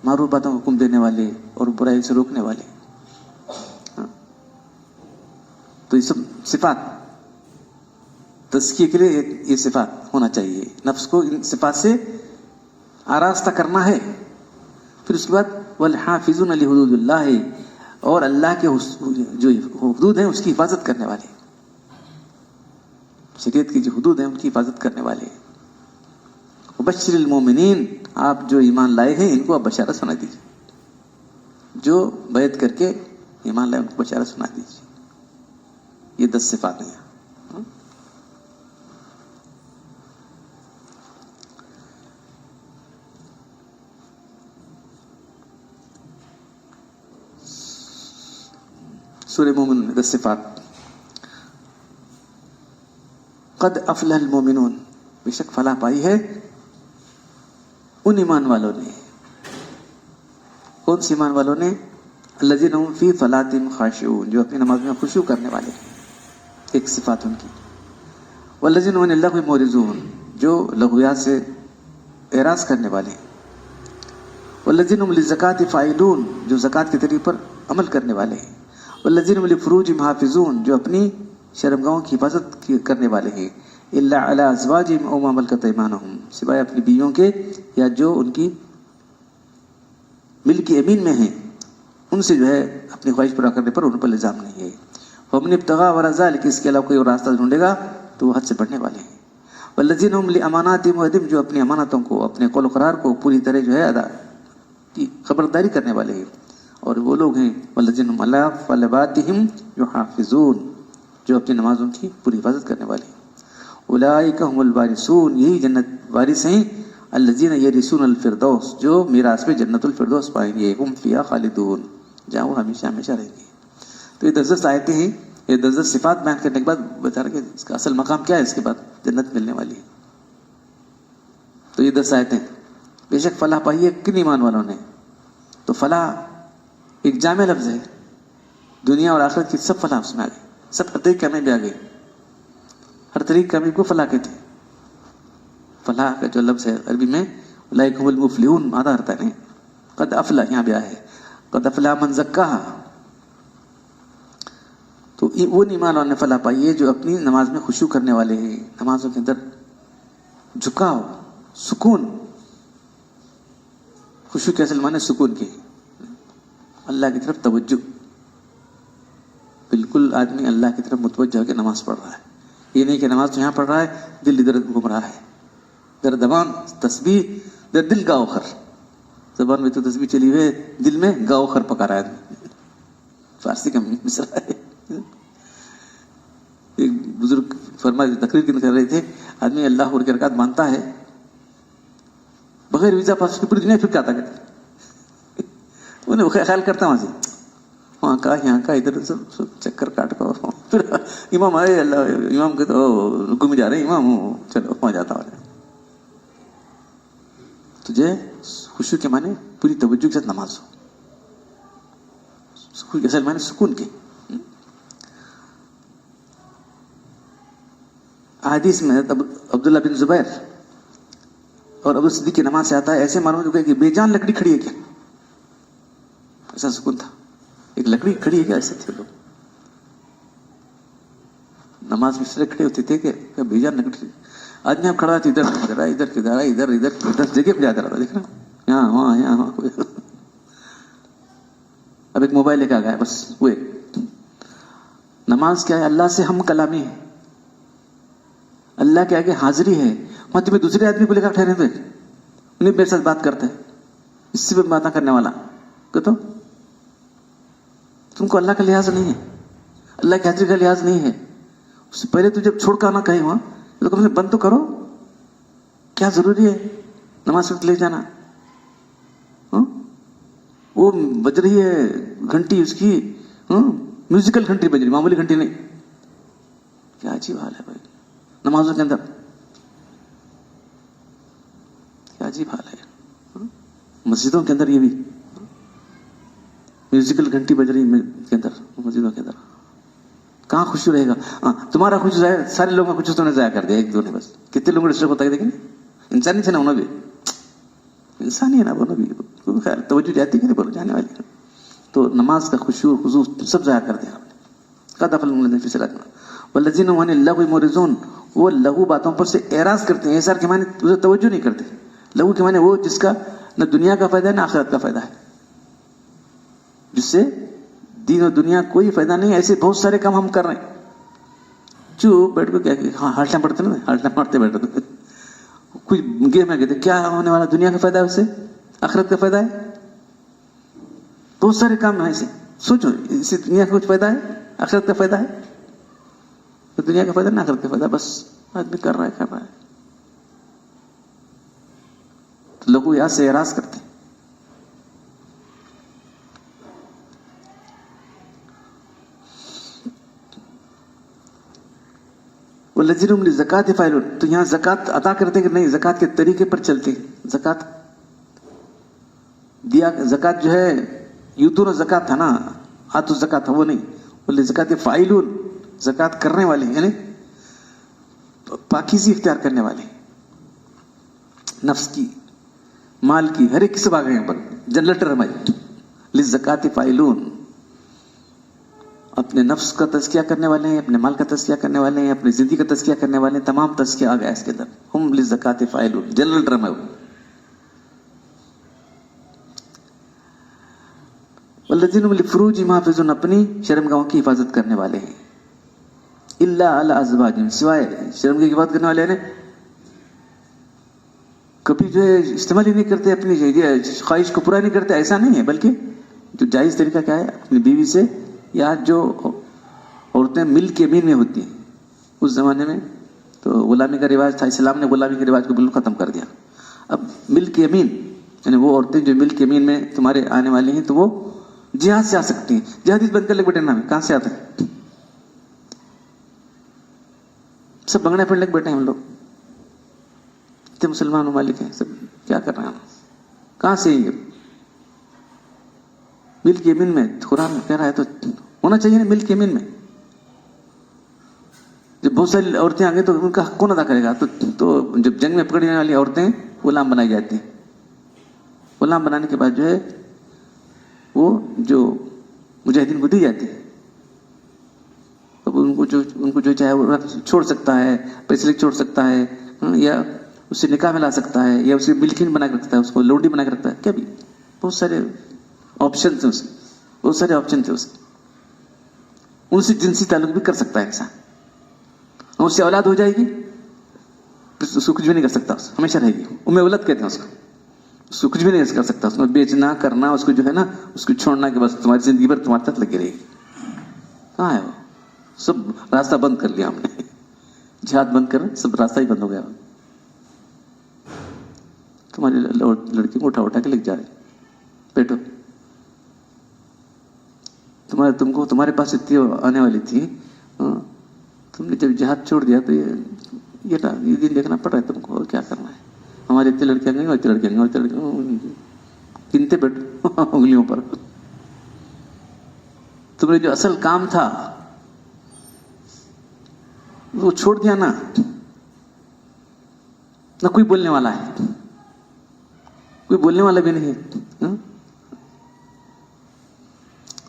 معروف باتوں کو حکم دینے والے اور برائی سے روکنے والے. تو یہ سب صفات تزکیے کے لیے یہ صفات ہونا چاہیے. نفس کو ان صفات سے آراستہ کرنا ہے. پھر اس کے بعد والحافظون لحدود اللہ, اور اللہ کے جو حدود ہیں اس کی حفاظت کرنے والے. شریعت کی جو حدود ہیں ان کی حفاظت کرنے والے. وبشر المومنین, آپ جو ایمان لائے ہیں ان کو آپ بشارت سنا دیجیے. جو بیعت کر کے ایمان لائے ان کو بشارت سنا دیجیے. یہ 10 صفات ہیں. سورہ مومن میں 10 صفات. قد افلح المومنون, بے شک فلاح پائی ہے ان ایمان والوں نے. کون سی ایمان والوں نے؟ الذین هم فی صلاتہم خاشعون, جو اپنی نماز میں خشوع کرنے والے. ایک صفات ان کی. والذین هم عن اللغو معرضون, جو لغویات سے اعراض کرنے والے. والذین هم للزکاۃ فاعلون, جو زکوٰۃ کے طریق پر عمل کرنے والے ہیں. والذین هم لفروجہم حافظون, جو اپنی شرمگاہوں کی حفاظت کرنے والے ہیں. الا علی ازواجہم او ما ملکت ایمانہم, سوائے اپنی بیویوں کے یا جو ان کی ملک یمین میں ہیں, ان سے جو ہے اپنی خواہش پورا کرنے پر ان پر الزام نہیں ہے. ومن ابتغاء وراء ذلک, اس کے علاوہ کوئی اور راستہ ڈھونڈے گا تو وہ حد سے بڑھنے والے ہیں. والذین هم لاماناتہم وعہدہم, جو اپنی امانتوں کو, اپنے قول و قرار کو پوری طرح جو ہے ادا کی خبرداری کرنے والے ہیں. اور وہ لوگ ہیں والذین هم علی صلواتہم یحافظون, جو اپنی نمازوں کی پوری حفاظت کرنے والے ہیں. اولئک هم الوارثون, یہی جنت وارث ہیں. الذین یرثون الفردوس, جو میراث میں جنت الفردوس پائیں گے. هم فیہا خالدون, جہاں وہ ہمیشہ ہمیشہ رہیں گے. تو یہ 10 آیتیں ہیں. یہ 10 صفات بیان کرنے کے بعد بتا رہے کہ اس کا اصل مقام کیا ہے, اس کے بعد جنت ملنے والی ہے. تو یہ 10 آیتیں. بے شک فلاح پائی ہے کن ایمان والوں نے. تو فلاح ایک جامع لفظ ہے, دنیا اور آخرت کی سب فلاح اس میں آ گئی. سب ہر طریقے کامیابی آ گئی. ہر طریقے کامیابی کو فلاح کہتے ہیں. فلاح کا جو لفظ ہے عربی میں اولئک هم المفلحون آدھا آتا ہے. قد افلح یہاں بھی آیا ہے قد افلح من زکاہا. تو وہ ایمان والوں نے فلاح پائی ہے جو اپنی نماز میں خشوع کرنے والے ہیں, نمازوں کے اندر جھکاؤ, سکون. خشوع کے اصل معنی سکون کی, اللہ کی طرف توجہ, بالکل آدمی اللہ کی طرف متوجہ ہو کے نماز پڑھ رہا ہے. یہ نہیں کہ نماز تو یہاں پڑھ رہا ہے, دل ادھر گھوم رہا ہے, ادھر زبان تسبیح, ادھر دل گاؤ خر. زبان میں تو تسبیح چلی ہوئے, دل میں گاؤ خر پکا رہا ہے. فارسی کا مصرع ہے. ایک بزرگ فرمائے تقریر کر رہے تھے, آدمی اللہ اور کی رکعت مانتا ہے, بغیر ویزا پاس کی پوری دنیا پھر کیا تھا, انہیں خیال کرتا وہاں سے, وہاں کا یہاں کا ادھر سب چکر کاٹ کر پھر امام آئے, اللہ امام کے تو رکوع میں جا رہے ہیں امام, چلو وہاں جاتا ہوں. تجھے خشوع کے معنی پوری توجہ کے ساتھ نماز ہو, سکون کے اصل معنی سکون کے. حدیث میں عبداللہ بن زبیر اور ابو صدیق کی نماز سے آتا ہے, ایسے معلوم کہ بے جان لکڑی کھڑی ہے کیا, ایسا سکون تھا. ایک لکڑی کھڑی ہے کیا, ایسے تھے لوگ نماز میں. اس طرح کھڑے ہوتے تھے کہ بے جان لکڑی. آدمی اب کھڑا تھا, ادھر ادھر کدھر ادھر ادھر جگہ پہ جاتا رہتا, دیکھنا یہاں وہاں کوئی. اب ایک موبائل لے کے آ گیا بس. وہ نماز کیا ہے, اللہ سے ہم کلامی ہے, اللہ کے آگے حاضری ہے. وہاں تمہیں دوسرے آدمی کو لے کر ٹھہرے تھے, انہیں میرے ساتھ بات کرتے ہیں, اس سے بھی بات نہ کرنے والا کہ تم کو اللہ کا لحاظ نہیں ہے, اللہ کی حاضری کا لحاظ نہیں ہے. اس سے پہلے تو جب چھوڑ کر آنا کہیں وہاں تو کم سے کم بند تو کرو. کیا ضروری ہے نماز وقت لے جانا؟ وہ بج رہی ہے گھنٹی اس کی, میوزیکل گھنٹی بج رہی, معمولی گھنٹی نہیں. کیا عجیب حال ہے بھائی نمازوں کے اندر, کیا عجیب حال ہے. مسجدوں کے اندر یہ بھی میوزیکل گھنٹی بج رہی کے اندر, مسجدوں کے اندر. کہاں خوشی رہے گا؟ تمہارا خوشی ضائع, سارے لوگوں کا خوشی تو نے ضائع کر دیا, ایک دو نے بس. کتنے لوگوں نے ڈسٹرب ہوتا ہے دیکھیں, انسانی تھے نا انہوں بھی, انسانی ہے نا وہ بھی, خیر توجہ جاتی کہ نہیں بولو جانے والی. تو نماز کا خشوع خضوع سب ضائع کر دیا. قد افلح الذین فی صلاتہم والذین هم عن اللغو معرضون. وہ لغو باتوں پر سے اعراض کرتے ہیں. اعراض کے معنی اسے توجہ نہیں کرتے. لغو کے معنی وہ جس کا نہ دنیا کا فائدہ ہے نہ آخرت کا فائدہ ہے, جس سے دین اور دنیا کوئی فائدہ نہیں. ایسے بہت سارے کام ہم کر رہے ہیں, چوپ بیٹھ کو کیا ہالٹا پڑتے نا, ہالٹا مارتے بیٹھتے, کچھ گیم میں کہتے کیا ہونے والا, دنیا کا فائدہ ہے اس سے, آخرت کا فائدہ ہے. بہت سارے کام ہیں ایسے, سوچو اس سے دنیا کا کچھ فائدہ ہے, آخرت کا فائدہ ہے, تو دنیا کا فائدہ نہ آخرت کا فائدہ, بس آدمی کر رہا ہے. تو لوگ یہاں سے اعراض کرتے ہیں. والذین هم للزکاۃ فاعلون. تو یہاں زکات ادا کرتے کہ نہیں, زکات کے طریقے پر چلتے. زکات دیا, زکات جو ہے یوتون زکات تھا نا, آتو زکات تھا, وہ نہیں. للزکاۃ فاعلون, زکات کرنے والے یعنی پاکیزی اختیار کرنے والے, نفس کی, مال کی, ہر ایک کسب آ گئے ہیں پر جنریٹر ہماری. للزکاۃ فاعلون, اپنے نفس کا تزکیہ کرنے والے ہیں, اپنے مال کا تزکیہ کرنے والے ہیں, اپنی زندگی کا تزکیہ کرنے والے ہیں. تمام تزکیہ آ گیا اس کے اندر. ہم للزکاۃ فاعلون, جنرل ٹرم ہے وہ. والذین هم لفروجہم حافظون, اپنی شرمگاہوں کی حفاظت کرنے والے ہیں. الا علی ازواجہم, سوائے شرمگاہ کی حفاظت کرنے والے ہیں, کبھی جو ہے استعمال ہی نہیں کرتے, اپنی خواہش کو پورا نہیں کرتے, ایسا نہیں ہے. بلکہ جو جائز طریقہ کیا ہے, اپنی بیوی سے, یا جو عورتیں ملک یمین میں ہوتی ہیں اس زمانے میں تو غلامی کا رواج تھا, اسلام نے غلامی کے رواج کو بالکل ختم کر دیا. اب ملک یمین یعنی وہ عورتیں جو ملک یمین میں تمہارے آنے والی ہیں تو وہ جہاد سے آ سکتی ہیں. جہادیز بند کر لے بیٹے, نام کہاں سے آتے ہیں, سب بنگڑے پھڑ لے بیٹھے ہیں ہم لوگ. اتنے مسلمان ممالک ہیں, سب کیا کر رہے ہیں, کہاں سے یہ ملک یمین میں قرآن میں کہہ رہا ہے تو ہونا چاہیے نا ملک یمین میں. جب بہت ساری عورتیں آ گئی تو ان کا حق کون ادا کرے گا؟ تو جب جنگ میں پکڑی جانے والی عورتیں غلام بنائی جاتی ہیں. غلام بنانے کے بعد جو ہے وہ جو مجاہدین کو دی جاتی ہے. اب ان کو جو چاہے وہ چھوڑ سکتا ہے، پیسے لے چھوڑ سکتا ہے، یا اسے نکاح میں لا سکتا ہے، یا اسے ملکین بنا کے رکھتا ہے، اس کو لوڈی بنا کے رکھتا ہے. کیا بھی بہت سارے آپشن تھے اس کے، بہت سارے آپشن تھے اس کے. ان سے جنسی تعلق بھی کر سکتا ہے انسان. اس سے اولاد ہو جائے گی اس کو کچھ بھی نہیں کر سکتا، ہمیشہ رہے گی. اولاد کہتے ہیں اس کو کچھ بھی نہیں کر سکتا. اس میں بیچنا کرنا، اس کو جو ہے نا، اس کو چھوڑنا کہ بس تمہاری زندگی بھر تمہارے ساتھ لگی رہے گی. کہاں ہے وہ؟ سب راستہ بند کر لیا ہم نے. جہاد بند کر سب راستہ ہی بند ہو گیا. تمہاری لڑکی کو اٹھا کے لے جا رہے بیٹو. تمہارے پاس اتنی آنے والی تھی، تم نے جب جہاد چھوڑ دیا تو یہ دن دیکھنا پڑ رہا ہے تم کو. اور کیا کرنا ہے؟ ہماری اتنی لڑکیاں گئی، اتنی لڑکیاں گئی، اتنی لڑکیاں گنتے بیٹھو انگلیوں پر. تم نے جو اصل کام تھا وہ چھوڑ دیا نا. نہ کوئی بولنے والا ہے، کوئی بولنے والا بھی نہیں ہے.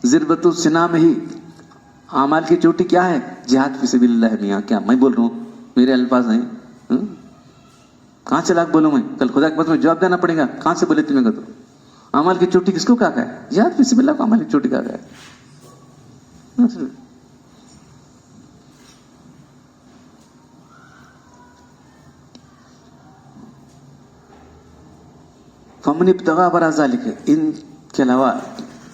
ضربت السنا میں ہی اعمال کی چوٹی کیا ہے؟ جہاد فی سبیل اللہ ہے. میاں کیا میں بول رہا ہوں؟ میرے الفاظ ہیں. کہاں سے لاکھ بولوں میں؟ کل خدا کے پاس میں جواب دینا پڑے گا. کہاں سے بولے تمہیں تو اعمال کی چوٹی کس کو کہا ہے؟ جہاد فی سبیل اللہ کو اعمال کی چوٹی کہا ہے. فمن ابتغى وراء ذلك، ان کے علاوہ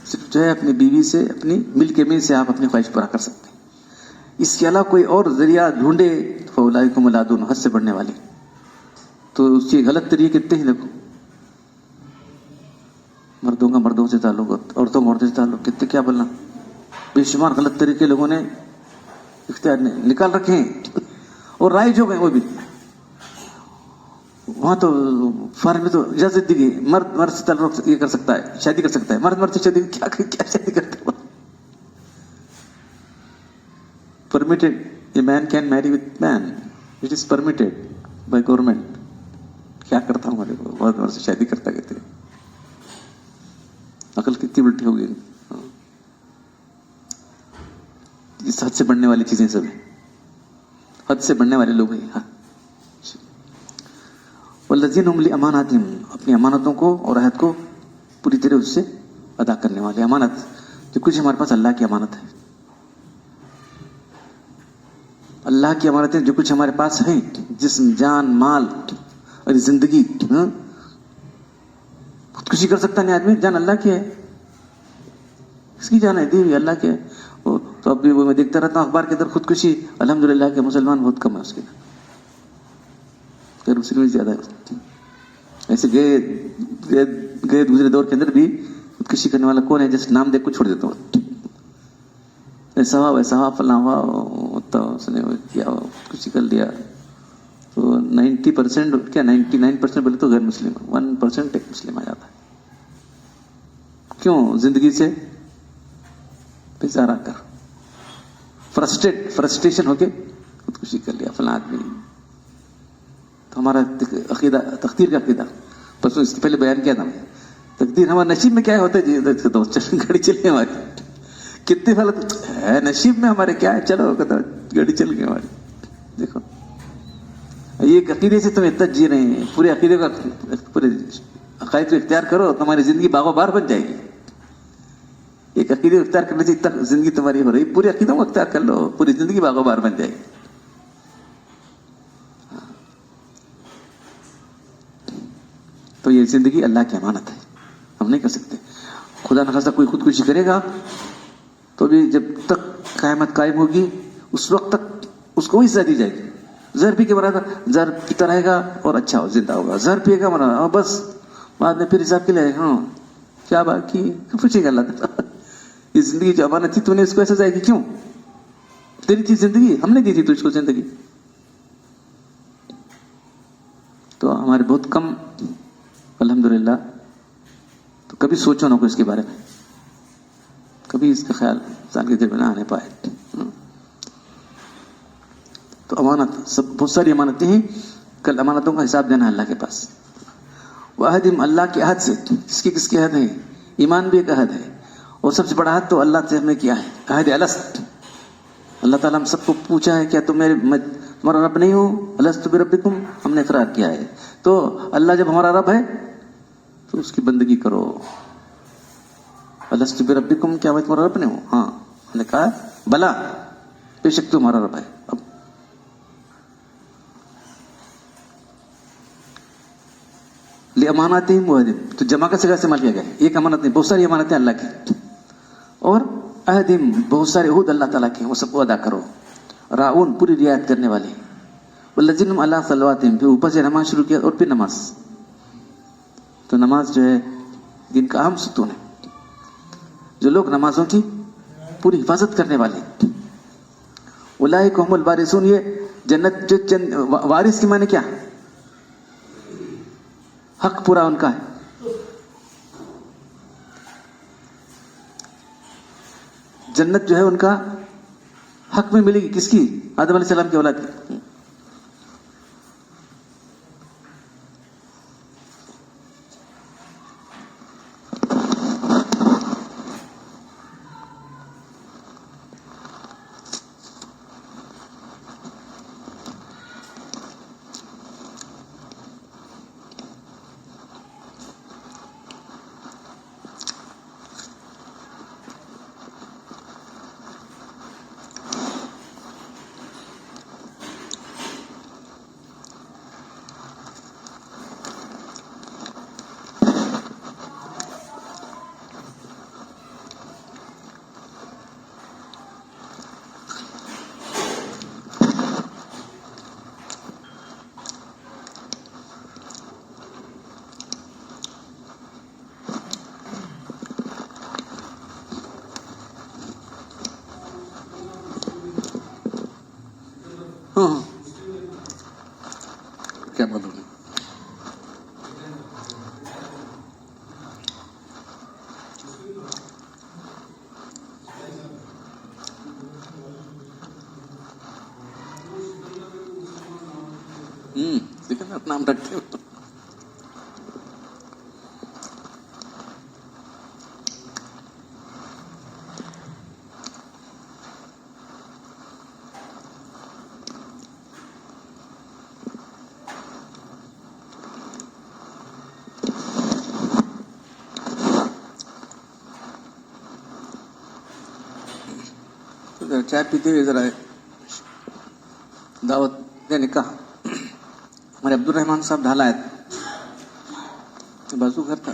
صرف جو ہے اپنی بیوی سے، اپنی مل کے میں سے آپ اپنی خواہش پورا کر سکتے ہیں. اس کے علاوہ کوئی اور ذریعہ ڈھونڈے فاولئک هم العادون، حد سے بڑھنے والے. تو اس کے غلط طریقے کتنے ہیں دیکھو. مردوں کا مردوں سے تعلق، عورتوں کا عورتوں سے تعلق، کتنے کیا بولنا. بے شمار غلط طریقے لوگوں نے اختیار نکال رکھے ہیں اور رائج ہو گئے. وہ بھی وہاں تو فارم میں تو اجازت دی گئی، مرد سے تعلق یہ کر سکتا ہے، شادی کر سکتا ہے. مرد سے شادی کیا شادی کرتے ہیں؟ permitted, a man can marry with man, it is permitted by government. کیا کرتا ہوں؟ مرد سے شادی کرتا کہتے ہیں. عقل کتنی الٹی ہو گئی. اس حد سے بڑھنے والی چیزیں سب ہیں، حد سے بڑھنے والے لوگ ہیں. والذین هم لاماناتہم، اپنی امانتوں کو اور عہد کو پوری طرح اس سے ادا کرنے والے. امانت جو کچھ ہمارے پاس اللہ کی امانت ہے، اللہ کی امانتیں جو کچھ ہمارے پاس ہیں، جسم، جان، مال اور زندگی. خودکشی کر سکتا نہیں آدمی، جان اللہ کی ہے. اس کی جان ہے دی ہوئی اللہ کی ہے. تو اب بھی وہ میں دیکھتا رہتا ہوں اخبار کے اندر خودکشی الحمدللہ کے مسلمان بہت کم ہے اس کے اندر، غیر مسلم زیادہ ہے. ایسے گئے دوسرے دور کے اندر بھی خودکشی کرنے والا کون ہے؟ جس نام دیکھ کو چھوڑ دیتا ہوں، ایسا ہوا فلاں ہوا، اس نے کیا خودکشی کر لیا. تو 90% کیا 99% بولے تو غیر مسلم، 1% ایک مسلم آ جاتا ہے. کیوں؟ زندگی سے بیزار آ کر فرسٹریشن ہو کے خودکشی کر لیا فلاں آدمی. تو ہمارا عقیدہ، تقدیر کا عقیدہ، بس اس سے پہلے بیان کیا تھا. تقدیر ہمارے نصیب میں کیا ہوتا ہے جی؟ گاڑی چلی ہماری، کتنے غلط ہے نصیب میں ہمارے، کیا ہے؟ چلو گاڑی چل گئی ہماری. دیکھو یہ عقیدے سے تم اتنا جی رہے ہیں، پورے عقیدے کا، پورے عقائد کو اختیار کرو، تمہاری زندگی باغ و بہار بن جائے گی. ایک عقیدے کو اختیار کرنے سے اتنا زندگی تمہاری ہو رہی، پورے عقیدوں کو اختیار کر لو، پوری زندگی باغ و بہار بن جائے گی. تو یہ زندگی اللہ کی امانت ہے، ہم نہیں کر سکتے. خدا نخواستہ کوئی خودکشی کرے گا تو بھی جب تک قیامت قائم ہوگی اس وقت تک اس کو وہی سزا دی جائے گی. زہر پی کے مرا تھا، زہر پیتا رہے گا اور اچھا ہو، زندہ ہوگا. زہر پیے گا مرا، اور بس بعد میں پھر حساب کے لے. ہاں کیا بات کی، پوچھے گا اللہ تعالیٰ یہ زندگی جو امانت تھی تو نے اس کو ایسا ضائع کی کیوں؟ تیری تھی زندگی، ہم نے دی تھی تجھ کو زندگی. تو ہمارے بہت کم الحمدللہ. تو کبھی سوچو نہ کو اس کے بارے میں، کبھی اس کا خیال انسان کے دل میں نہ آنے پائے. تو امانت سب بہت ساری امانتیں ہیں, کل امانتوں کا حساب دینا ہے اللہ کے پاس. وعہدہم, اللہ کے عہد سے. کس کی عہد ہے؟ ایمان بھی ایک عہد ہے, اور سب سے بڑا عہد تو اللہ سے ہم نے کیا ہے, عہد الست. اللہ تعالیٰ ہم سب کو پوچھا ہے کیا تم تمہارا رب نہیں ہو؟ الست بربکم, ہم نے اقرار کیا ہے. تو اللہ جب ہمارا رب ہے تو اس کی بندگی کرو. الست بربکم, کیا میں تمہارا رب نہیں ہوں؟ ہاں, ہم نے کہا بلا, بے شک تمہارا رب ہے. اب لِأَمَانَاتِهِمْ وَعَهْدِهِمْ, تو جمع کا صیغہ استعمال کیا گیا ہے. ایک امانت نہیں, بہت ساری امانتیں اللہ کی, اور عہدہم, بہت سارے عہد اللہ تعالیٰ کے, وہ سب کو ادا کرو. راؤن, پوری رعایت کرنے والے. والذین هم علی صلواتہم, پھر اوپر سے نماز شروع کیا, اور پھر نماز. تو نماز جو ہے دین کا اہم ستون ہے. جو لوگ نمازوں کی پوری حفاظت کرنے والے, اولئک هم الوارثون, یہ جنت جو وارث کے معنی کیا؟ حق پورا ان کا ہے. جنت جو ہے ان کا حق میں ملے گی. کس کی؟ آدم علیہ السلام کی اولاد کی. کیا بولوں گی؟ لیکن اپنا نام رکھتے ہو. چائے پیتے ہوئے ذرا دعوت دینے کا. ہمارے عبد الرحمان صاحب ڈھالائے بازو گھر تھا,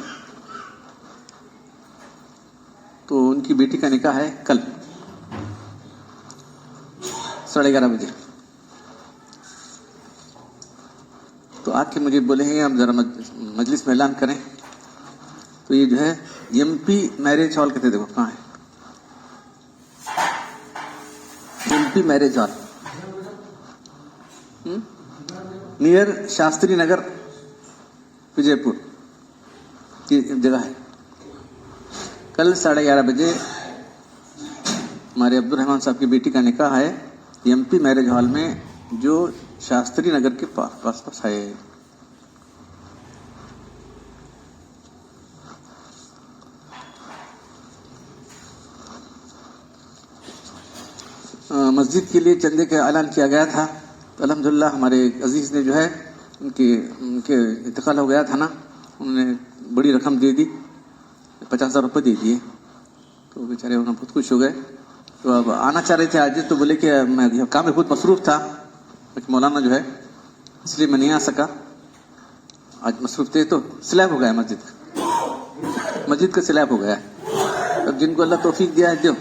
تو ان کی بیٹی کا نکاح ہے کل 11:30 بجے. تو آ کے مجھے بولے ہیں ہم ذرا مجلس میں اعلان کریں. تو یہ جو ہے ایم پی میرج ہال کہتے, دیکھو کہاں ہے M P marriage hall, near Shastri Nagar, Vijaypur کی جگہ ہے. کل 11:30 بجے ہمارے عبد الرحمان صاحب کی بیٹی کا نکاح ہے ایم پی میرج ہال میں, جو شاستری نگر کے پاس ہے. مسجد کے لیے چندے کا اعلان کیا گیا تھا, تو الحمدللہ ہمارے عزیز نے جو ہے ان کے انتقال ہو گیا تھا نا, انہوں نے بڑی رقم دے دی, 50,000 روپے دے دیے. تو بیچارے انہوں بہت خوش ہو گئے. تو اب آنا چاہ رہے تھے آج, تو بولے کہ میں کام میں بہت مصروف تھا مولانا جو ہے, اس لیے میں نہیں آ سکا. آج مصروف تھے تو سلیب ہو گیا مسجد کا سلیب ہو گیا. اب جن کو اللہ توفیق دیا ہے دیو,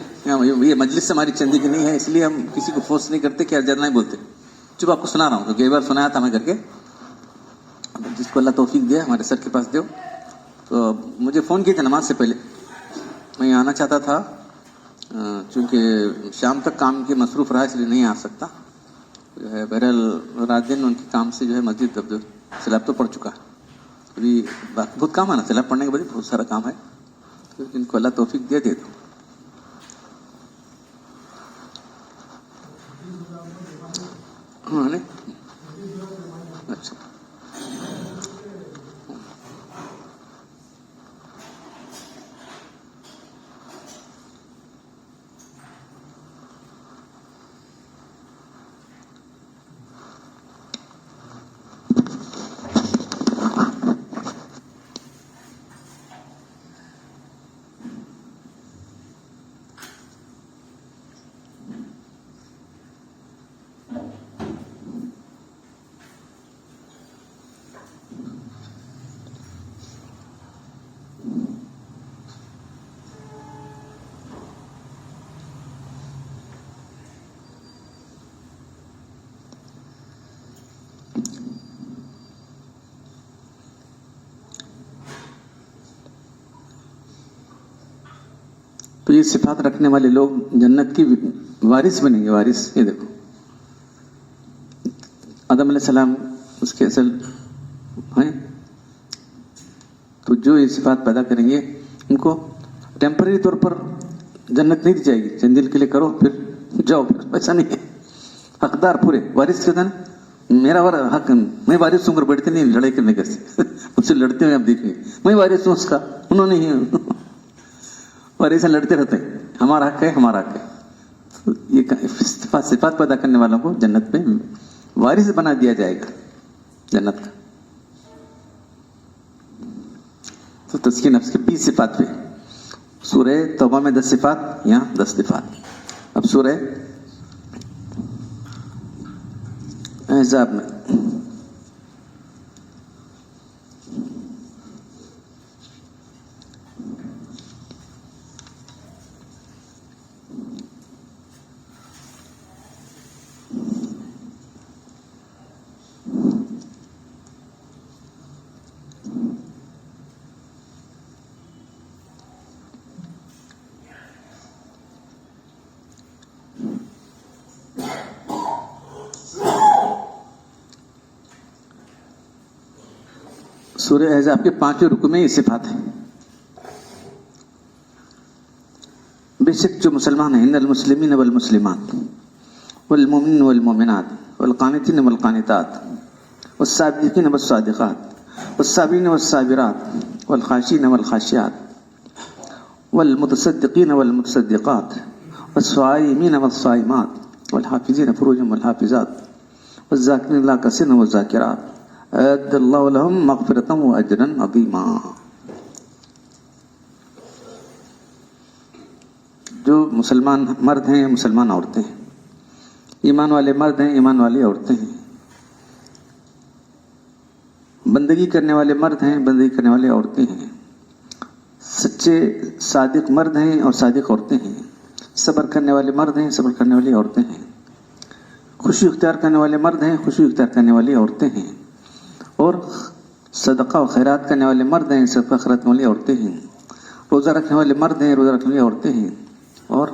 یہ مجلس سے ہماری چندی کی نہیں ہے, اس لیے ہم کسی کو فورس نہیں کرتے کہ جرنا نہیں بولتے. چپ آپ کو سنا رہا ہوں کیونکہ ایک بار سنایا تھا میں کر کے. جس کو اللہ توفیق دیا ہمارے سر کے پاس دیو. تو مجھے فون کیے تھے نماز سے پہلے, میں یہاں آنا چاہتا تھا, چونکہ شام تک کام کے مصروف رہا اس لیے نہیں آ سکتا. جو ہے بہرحال رات دن ان کے کام سے جو ہے مسجد اب سیلاب تو پڑ چکا ہے. ابھی بہت کام ہے نا, سیلاب پڑنے کے بعد بہت سارا کام ہے. تو جن کو اللہ توفیق دے دو. ہاں نہیں اچھا تو یہ صفات رکھنے والے لوگ جنت کی وارث بنیں گے. وارث یہ دیکھو آدم علیہ السلام اس کے اصل ہیں. تو جو یہ صفات پیدا کریں گے ان کو ٹیمپرری طور پر جنت نہیں دی جائے گی. چند دن کے لیے کرو پھر جاؤ, پھر ایسا نہیں ہے. حقدار پورے وارث کے تھا نا, میرا حق میں وارث ہوں. کر بیٹھتے نہیں لڑائی کرنے کے مجھ سے لڑتے ہوئے آپ دیکھیں گے. میں وارث ہوں اس کا, انہوں نے ہی اور ایسا لڑتے رہتے ہیں ہمارا حق ہے ہمارا حق ہے. تو یہ صفات پیدا کرنے والوں کو جنت میں وارث بنا دیا جائے گا جنت کا. تو تزکیہ نفس کے 20 صفات پہ سورہ توبہ میں 10 صفات, یہاں 10 صفات. اب سورہ احزاب میں سورہ احزاب کے 5 رکوع میں یہ صفات ہیں. بے شک جو مسلمان ہیں, ان المسلمین والمسلمات والمؤمنین والمؤمنات والقانتین والقانتات والصادقین والصادقات والصابرین والصابرات والخاشعین والخاشعات والمتصدقین والمتصدقات والصائمین والصائمات والحافظین فروجهم والحافظات والذاکرین اللہ کثیرا والذاکرات اعد اللہ لہم مغفرتا واجرا عظیما. جو مسلمان مرد ہیں مسلمان عورتیں ہیں, ایمان والے مرد ہیں ایمان والی عورتیں ہیں, بندگی کرنے والے مرد ہیں بندگی کرنے والی عورتیں ہیں, سچے صادق مرد ہیں اور صادق عورتیں ہیں, صبر کرنے والے مرد ہیں صبر کرنے والی عورتیں ہیں, خوشی اختیار کرنے والے مرد ہیں خوشی اختیار کرنے والی عورتیں ہیں, اور صدقہ و خیرات کرنے والے مرد ہیں صدقہ خیرات کرنے والی عورتیں ہیں, روزہ رکھنے والے مرد ہیں روزہ رکھنے والی عورتیں ہیں, اور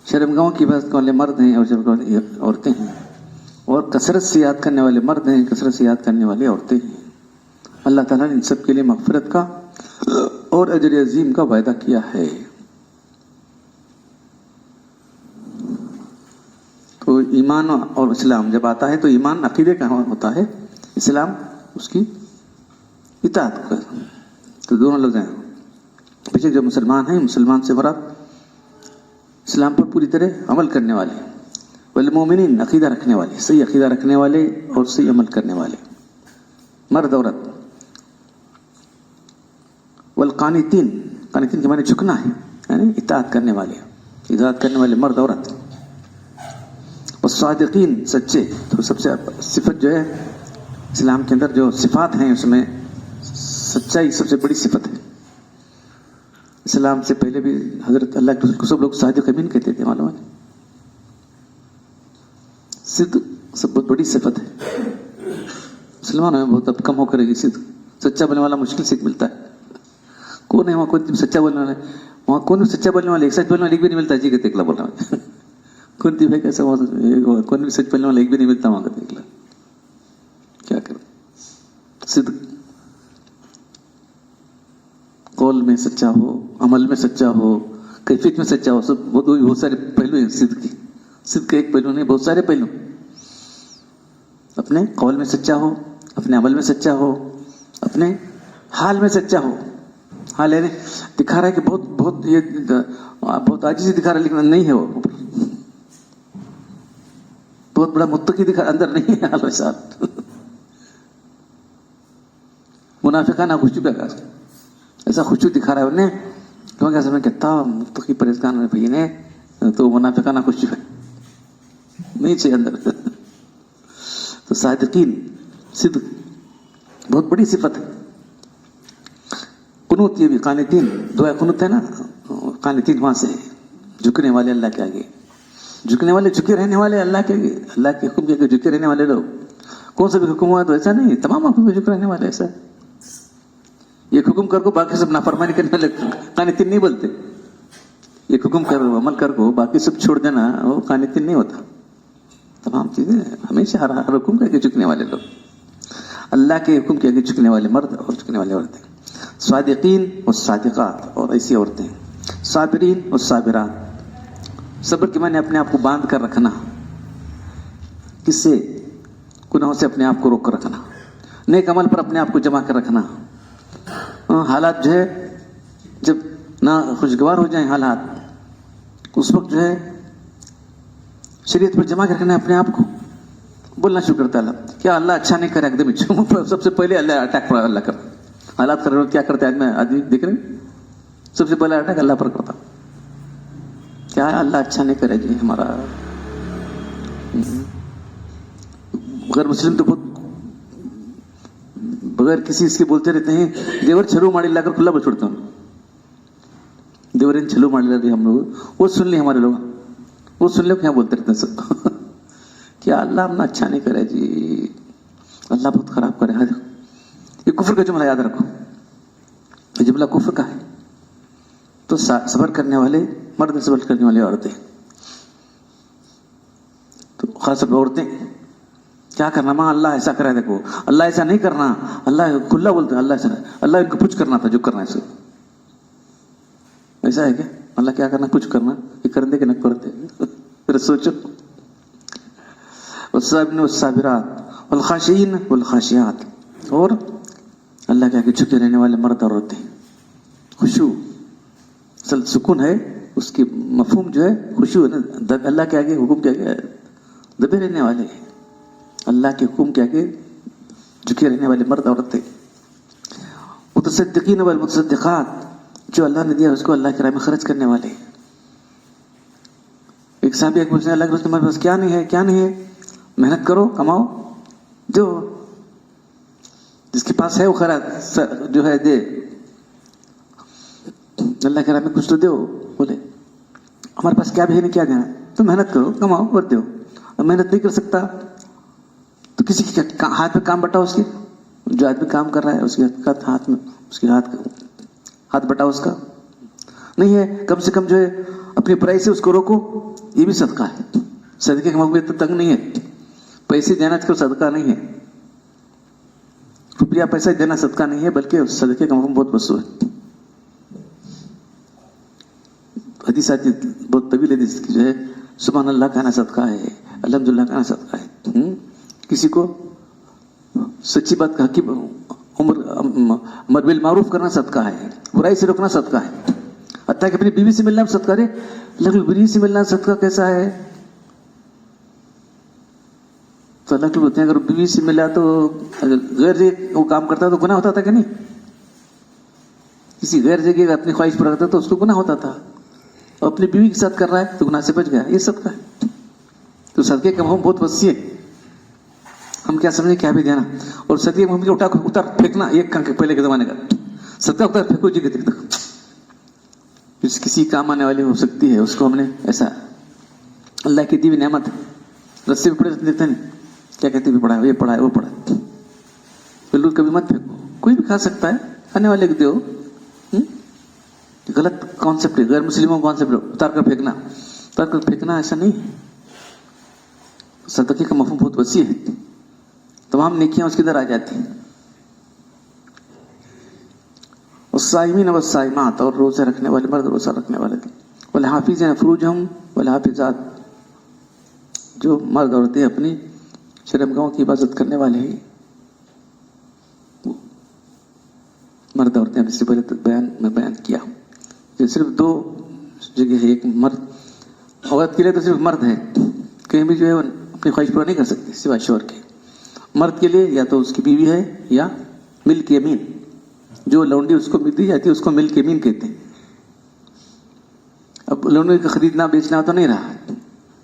شرمگاہوں کی حفاظت کرنے والے مرد ہیں اور شرمگاہوں کی عورتیں ہیں, اور کثرت سے یاد کرنے والے مرد ہیں کثرت سے یاد کرنے والی عورتیں ہیں. اللہ تعالیٰ نے ان سب کے لیے مغفرت کا اور اجر عظیم کا وعدہ کیا ہے. تو ایمان اور اسلام جب آتا ہے تو ایمان عقیدے کا ہوتا ہے, اسلام اس کی اطاعت کا. تو دونوں لفظ ہیں. پیچھے جو مسلمان ہیں مسلمان سے مراد اسلام پر پوری طرح عمل کرنے والے, والمومنین عقیدہ رکھنے والے, صحیح عقیدہ رکھنے والے اور صحیح عمل کرنے والے مرد عورت. والقانتین, قانتین کے معنی جھکنا ہے یعنی اطاعت کرنے والے, اطاعت کرنے والے مرد عورت. والصادقین سچے. تو سب سے صفت جو ہے اسلام کے اندر جو صفات ہیں اس میں سچائی سب سے بڑی صفت ہے. اسلام سے پہلے بھی حضرت اللہ کے رسول کو سب لوگ صادق امین کہتے تھے, معلوم ہے. صدق سب بہت بڑی صفت ہے. مسلمانوں میں بہت اب کم ہو کرے گی صدق. سچا بولنے والا مشکل سے ملتا ہے. کون ہے وہاں کوئی سچا بولنے والا ہے, وہاں کون سچا بولنے والا, ایک سچ بولنے والا ایک بھی نہیں ملتا. جی کہتے اکلا بول رہا ہوں. کون تھی بھائی کیسا کون بھی سچ بولنے والا ایک بھی نہیں ملتا وہاں کا اکلا. کیا کریں, صدق قول میں سچا ہو, عمل میں سچا ہو, کیفیت میں سچا ہو, سب بہت سارے پہلو ہیں صدق کی. صدق کا ایک پہلو نہیں، بہت سارے پہلو. اپنے قول میں سچا ہو، اپنے عمل میں سچا ہو، اپنے حال میں سچا ہو. حال ہے دکھا رہا ہے کہ بہت یہ بہت عاجزی دکھا رہا ہے، لیکن نہیں ہے وہ بہت بڑا متقی دکھا، اندر نہیں ہے حال ویسا. منافقانہ خوشو کا ایسا خوشو دکھا رہا ہے انہیں لوگ ایسا میں کہتا متقی پریزگان بھائی نے تو منافقانہ خوشو ہے نہیں چاہیے اندر. تو صادقین صدق بہت بڑی صفت ہے. قنوت یہ بھی قانتین، دعا قنوت ہے نا، قانتین وہاں سے جھکنے والے اللہ کے آگے، جھکنے والے جھکے رہنے والے اللہ کے آگے، اللہ کے حکم کے آگے جھکے رہنے والے لوگ. کون سا بھی حکم ہوا تو ایسا نہیں، تمام حکم میں جھک رہنے والے. ایسا ایک حکم کر کو باقی سب نافرمانی کرنے والے قانتین نہیں بولتے. ایک حکم کر عمل کر کو باقی سب چھوڑ دینا وہ قانتین نہیں ہوتا. تمام چیزیں ہمیشہ ہر حکم کے آگے جھکنے والے لوگ، اللہ کے حکم کے آگے جھکنے والے مرد اور جھکنے والے عورتیں. صادقین اور صادقات اور ایسی عورتیں. صابرین اور صابرات، صبر کے معنی اپنے آپ کو باندھ کر رکھنا، کس سے؟ گناہوں سے اپنے آپ کو روک کر رکھنا، نیک عمل پر اپنے آپ کو جمع کر رکھنا. حالات جو ہے جب نہ خوشگوار ہو جائیں حالات، اس وقت جو ہے شریعت پر جمع کر رکھنا اپنے آپ کو. بولنا شروع کرتا ہے اللہ کیا اللہ اچھا نہیں کرے، ایک دم سب سے پہلے اللہ اٹیک پر اللہ کرتا. حالات کر رہے ہو کیا کرتے ہیں آدمی دیکھ رہے ہیں، سب سے پہلا اٹیک اللہ پر کرتا. کیا ہے اللہ اچھا نہیں کرے جی ہمارا. غیر مسلم تو بہت بغیر کسی اس کے بولتے رہتے ہیں دیور چھلو ماڑی لا کر کھلا بول چھوڑتا ہوں. دیورین چھلو ماڑی لا ہم لوگ وہ سن لی، ہمارے لوگ وہ سن لے کیا بولتے رہتے ہیں سب. کیا اللہ ہم اچھا نہیں کرے جی، اللہ بہت خراب کرے. یہ کفر کا جملہ یاد رکھو، یہ جملہ کفر کا ہے. تو صبر کرنے والے مرد، صبر کرنے والی عورتیں. تو خاص طور پر عورتیں کیا کرنا، ماں اللہ ایسا کرے، دیکھو اللہ ایسا نہیں کرنا، اللہ کھلا بولتے ہیں اللہ ایسا، اللہ ان کو کچھ کرنا تھا جو کرنا ہے. ایسا ہے کیا؟ اللہ کیا کرنا، کچھ کرنا، یہ کر دے کہ نہ کرتے. پھر سوچو. والصابرین والصابرات والخاشعین والخاشعات، اور اللہ کے آگے جھکے رہنے والے مرد اور عورتیں. خشوع اصل سکون ہے، اس کی مفہوم جو ہے خشوع ہے نا، اللہ کے آگے حکم کے آگے دبے رہنے والے، اللہ کے حکم کے آگے جھکے رہنے والے مرد اور عورتیں. متصدقین والمتصدقات، جو اللہ نے دیا اس کو اللہ کی راہ میں خرچ کرنے والے. ایک صاحب ایک پوچھنے اللہ کے رسول تمہارے پاس کیا نہیں ہے، کیا نہیں ہے؟ محنت کرو، کماؤ، دو. جس کے پاس ہے وہ خیرات جو ہے دے، اللہ کے راہ میں کچھ تو دو. بولے ہمارے پاس کیا بھی ہے نہیں، کیا دینا؟ تو محنت کرو، کماؤ اور دو. اب محنت نہیں کر سکتا تو کسی کے ہاتھ میں کام بٹاؤ. اس کے جو آدمی کام کر رہا ہے اس کے ہاتھ میں اس کے ہاتھ بٹاؤ. اس کا نہیں ہے کم سے کم جو ہے اپنی برائی سے اس کو روکو. یہ بھی صدقہ ہے. صدقے کا مقصد تو تنگ نہیں ہے، پیسے دینا تو صدقہ نہیں ہے، روپیہ پیسہ دینا صدقہ نہیں ہے، بلکہ صدقے کا مقام بہت وسیع ہے. حدیث آتی بہت طویل حدیث جو ہے سبحان اللہ کہنا صدقہ ہے، الحمدللہ کہنا صدقہ ہے. کسی کو سچی بات کا امر بالمعروف کرنا صدقہ ہے، برائی سے روکنا صدقہ ہے. حتیٰ کہ اپنی بیوی سے ملنا صدقہ ہے. لیکن بیوی سے ملنا صدقہ کیسا ہے؟ تو اللہ کے بولتے ہیں اگر بیوی سے ملا تو غیر جگہ وہ کام کرتا تو گناہ ہوتا تھا کہ نہیں؟ کسی غیر جگہ اپنی خواہش پر رکھتا تو اس کو گناہ ہوتا تھا، اور اپنی بیوی کے ساتھ کر رہا ہے تو گناہ سے بچ گیا. یہ صدقہ ہے. تو صدقے کا مفہوم بہت وسیع ہے. ہم کیا سمجھیں کیا بھی دینا، اور صدقے مفہوم اٹھا اتار پھینکنا. ایک کام پہلے کے زمانے کا صدقہ اتار پھینکو جی کے کسی کام آنے والی ہو سکتی ہے، اس کو ہم نے ایسا اللہ کی دی ہوئی نعمت رسے بھی پڑے دیتے نہیں، کیا کہتے بھی پڑھا ہے، یہ پڑھا ہے وہ پڑھا ہے. بلو کبھی مت پھینکو، کوئی بھی کھا سکتا ہے، کھانے والے کو دو. غلط کانسیپٹ ہے، غیر مسلموں کا کانسیپٹ اتار کر پھینکنا ایسا نہیں ہے. صدقے کا مفہوم بہت وسیع ہے، تمام نیکیاں اس کے اندر آ جاتی ہیں. والصائمین والصائمات، اور روزے رکھنے والے مرد، روزہ رکھنے والے. والحافظین فروجہم والحافظات، جو مرد عورتیں اپنی شرمگاہوں کی حفاظت کرنے والے ہیں، مرد عورتیں اب اس سے پہلے میں بیان کیا کہ صرف دو جگہ ہے، ایک مرد عورت کے لیے تو صرف مرد ہے، کہیں بھی جو ہے اپنی خواہش پورا نہیں کر سکتی سوائے شوہر کے. مرد کے لیے یا تو اس کی بیوی ہے یا ملک یمین، جو لونڈی اس کو دی جاتی ہے اس کو ملک یمین کہتے ہیں. اب لونڈی کا خریدنا بیچنا تو نہیں رہا،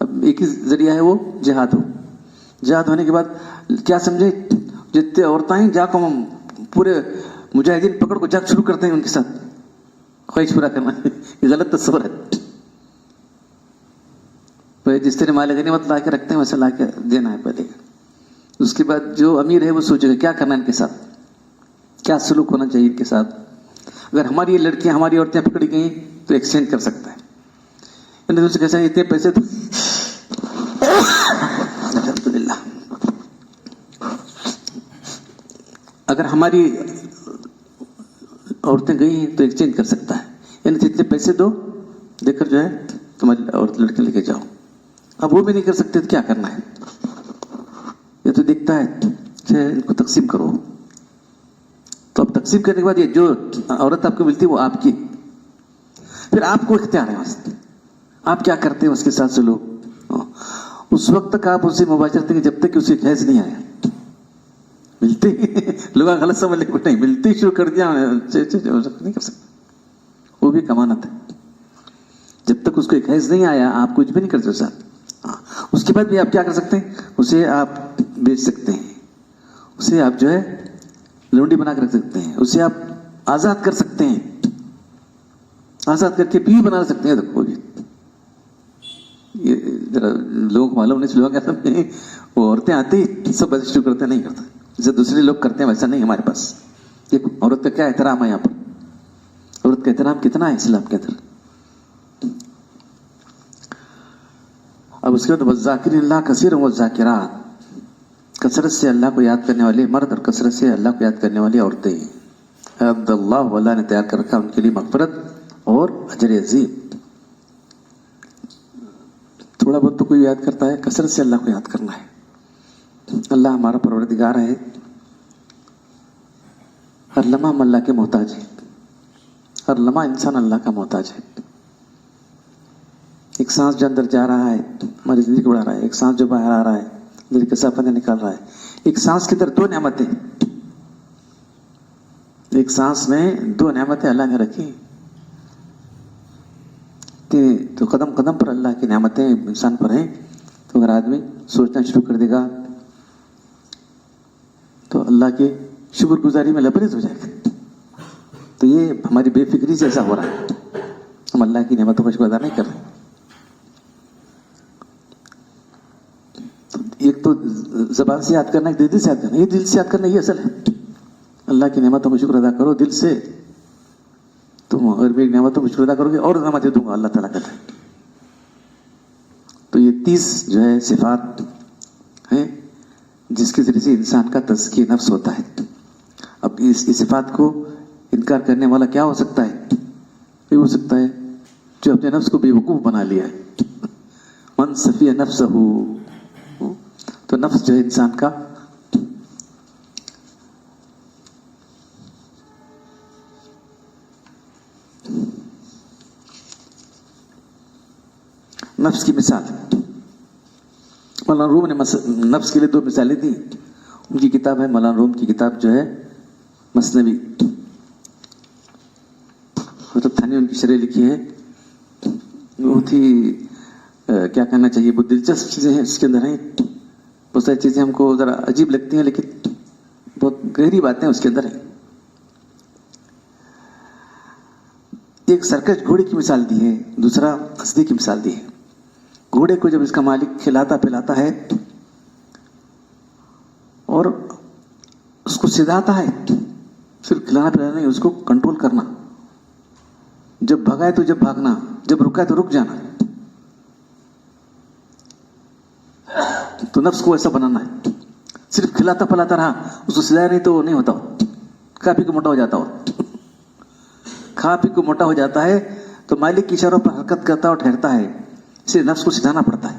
اب ایک ہی ذریعہ ہے وہ جہاد ہو. جہاد ہونے کے بعد کیا سمجھے، جتنے عورتیں ہیں جا کو ہم پورے مجاہدین پکڑ کو جنگ شروع کرتے ہیں ان کے ساتھ خواہش پورا کرنا. یہ غلط تصور ہے. جس طرح مال غنیمت لا کے رکھتے ہیں ویسے لا کے دینا ہے پہلے. اس کے بعد جو امیر ہے وہ سوچے گا کیا کرنا ہے ان کے ساتھ، کیا سلوک ہونا چاہیے ان کے ساتھ. اگر ہماری لڑکیاں ہماری عورتیں پکڑی گئی تو ایکسچینج کر سکتا ہے. کیسا اتنے پیسے تو الحمدللہ اگر ہماری عورتیں گئی ہیں تو ایکسچینج کر سکتا ہے، یعنی اتنے پیسے دو دے کر جو ہے تمہاری عورت لڑکے لے کے جاؤ. اب وہ بھی نہیں کر سکتے تو کیا کرنا ہے، یہ تو دیکھتا ہے ان کو تقسیم کرو. تو اب تقسیم کرنے کے بعد یہ جو عورت آپ کو ملتی ہے وہ آپ کی، پھر آپ کو اختیار ہے آپ کیا کرتے ہیں اس کے ساتھ سلوک. اس وقت تک آپ اسے مباشرت ہیں جب تک کہ اسے خیز نہیں آیا. ملتے لوگ غلط سمجھ لے نہیں ملتے شروع کر دیا نہیں کر سکتے، وہ بھی کمانت ہے. جب تک اس کو ایک حیض نہیں آیا آپ کچھ بھی نہیں کرتے ساتھ. اس کے بعد بھی آپ کیا کر سکتے ہیں، اسے آپ بیچ سکتے ہیں، اسے آپ جو ہے لونڈی بنا کے رکھ سکتے ہیں، اسے آپ آزاد کر سکتے ہیں، آزاد کر کے بیوی بنا سکتے ہیں. وہ بھی یہ ذرا لوگوں کو معلوم نہیں، لوگ کیا سمجھتے ہیں وہ عورتیں آتی سب ایسے شروع کرتے نہیں کرتا جیسے دوسرے لوگ کرتے ہیں ویسا نہیں. ہمارے پاس ایک عورت کا کیا احترام ہے، یہاں پر عورت کا احترام کتنا ہے اسلام کے اندر. اب اس کے بعد والذاکرین اللہ کثیرا والذاکرات، کثرت سے اللہ کو یاد کرنے والے مرد اور کثرت سے اللہ کو یاد کرنے والی عورتیں. عبد اللہ، اللہ نے تیار کر رکھا ان کے لیے مغفرت اور اجر عظیم. تھوڑا بہت تو کوئی یاد کرتا ہے، کثرت سے اللہ کو یاد کرنا ہے. اللہ ہمارا پروردگار ہے، ہر لمحہ ہم اللہ کے محتاج ہے، ہر لمحہ انسان اللہ کا محتاج ہے. ایک سانس جو اندر جا رہا ہے ہماری زندگی کو بڑھا رہا ہے، ایک سانس جو باہر آ رہا ہے دل کے صفحے نکال رہا ہے. ایک سانس کے اندر دو نعمتیں، ایک سانس میں دو نعمتیں اللہ نے رکھی تو قدم قدم پر اللہ کی نعمتیں انسان پر ہیں. تو اگر آدمی سوچنا شروع کر دے گا تو اللہ کی شکر گزاری میں لبریز ہو جائے گا. تو یہ ہماری بے فکری سے ایسا ہو رہا ہے، ہم اللہ کی نعمتوں کا شکر ادا نہیں کر رہے. ایک تو زبان سے یاد کرنا، ایک دل سے یاد کرنا. یہ دل سے یاد کرنا یہ اصل ہے. اللہ کی نعمتوں کا شکر ادا کرو دل سے، تم اور بھی نعمتوں کا شکر ادا کرو گے اور نعمتیں دوں گا اللہ تعالیٰ کہتا ہے. تو یہ 30 جو ہے صفات ہیں جس کے ذریعے سے انسان کا تزکیہ نفس ہوتا ہے. اب اس کی صفات کو انکار کرنے والا کیا ہو سکتا ہے؟ یہ ہو سکتا ہے جو اپنے نفس کو بے وقوف بنا لیا ہے. من صفی نفسہ، تو نفس جو ہے انسان کا نفس کی مثال. مولانا روم نے نفس کے لیے 2 مثالیں دی. ان کی کتاب ہے مولانا روم کی کتاب جو ہے مثنوی، مطلب تھانی ان کی شرح لکھی ہے. بہت ہی کیا کہنا چاہیے، بہت دلچسپ چیزیں ہیں اس کے اندر ہیں. بہت ساری چیزیں ہم کو ذرا عجیب لگتی ہیں لیکن بہت گہری باتیں اس کے اندر ہیں. ایک سرکش گھوڑے کی مثال دی ہے، دوسرا ہنسنے کی مثال دی ہے. گھوڑے کو جب اس کا مالک کھلاتا پلاتا ہے اور اس کو سدھاتا ہے، صرف کھلانا پلانا نہیں، اس کو کنٹرول کرنا. جب بھگائے تو جب بھاگنا، جب رکا ہے تو رک جانا. تو نفس کو ایسا بنانا ہے. صرف کھلاتا پلاتا رہا، اس کو سدھایا نہیں تو وہ نہیں ہوتا، کھا پی کو موٹا ہو جاتا ہو. کھا پی کو موٹا ہو جاتا ہے تو مالک کی اشاروں پر حرکت کرتا اور ٹھہرتا ہے. اسے نفس کو سدھانا پڑتا ہے.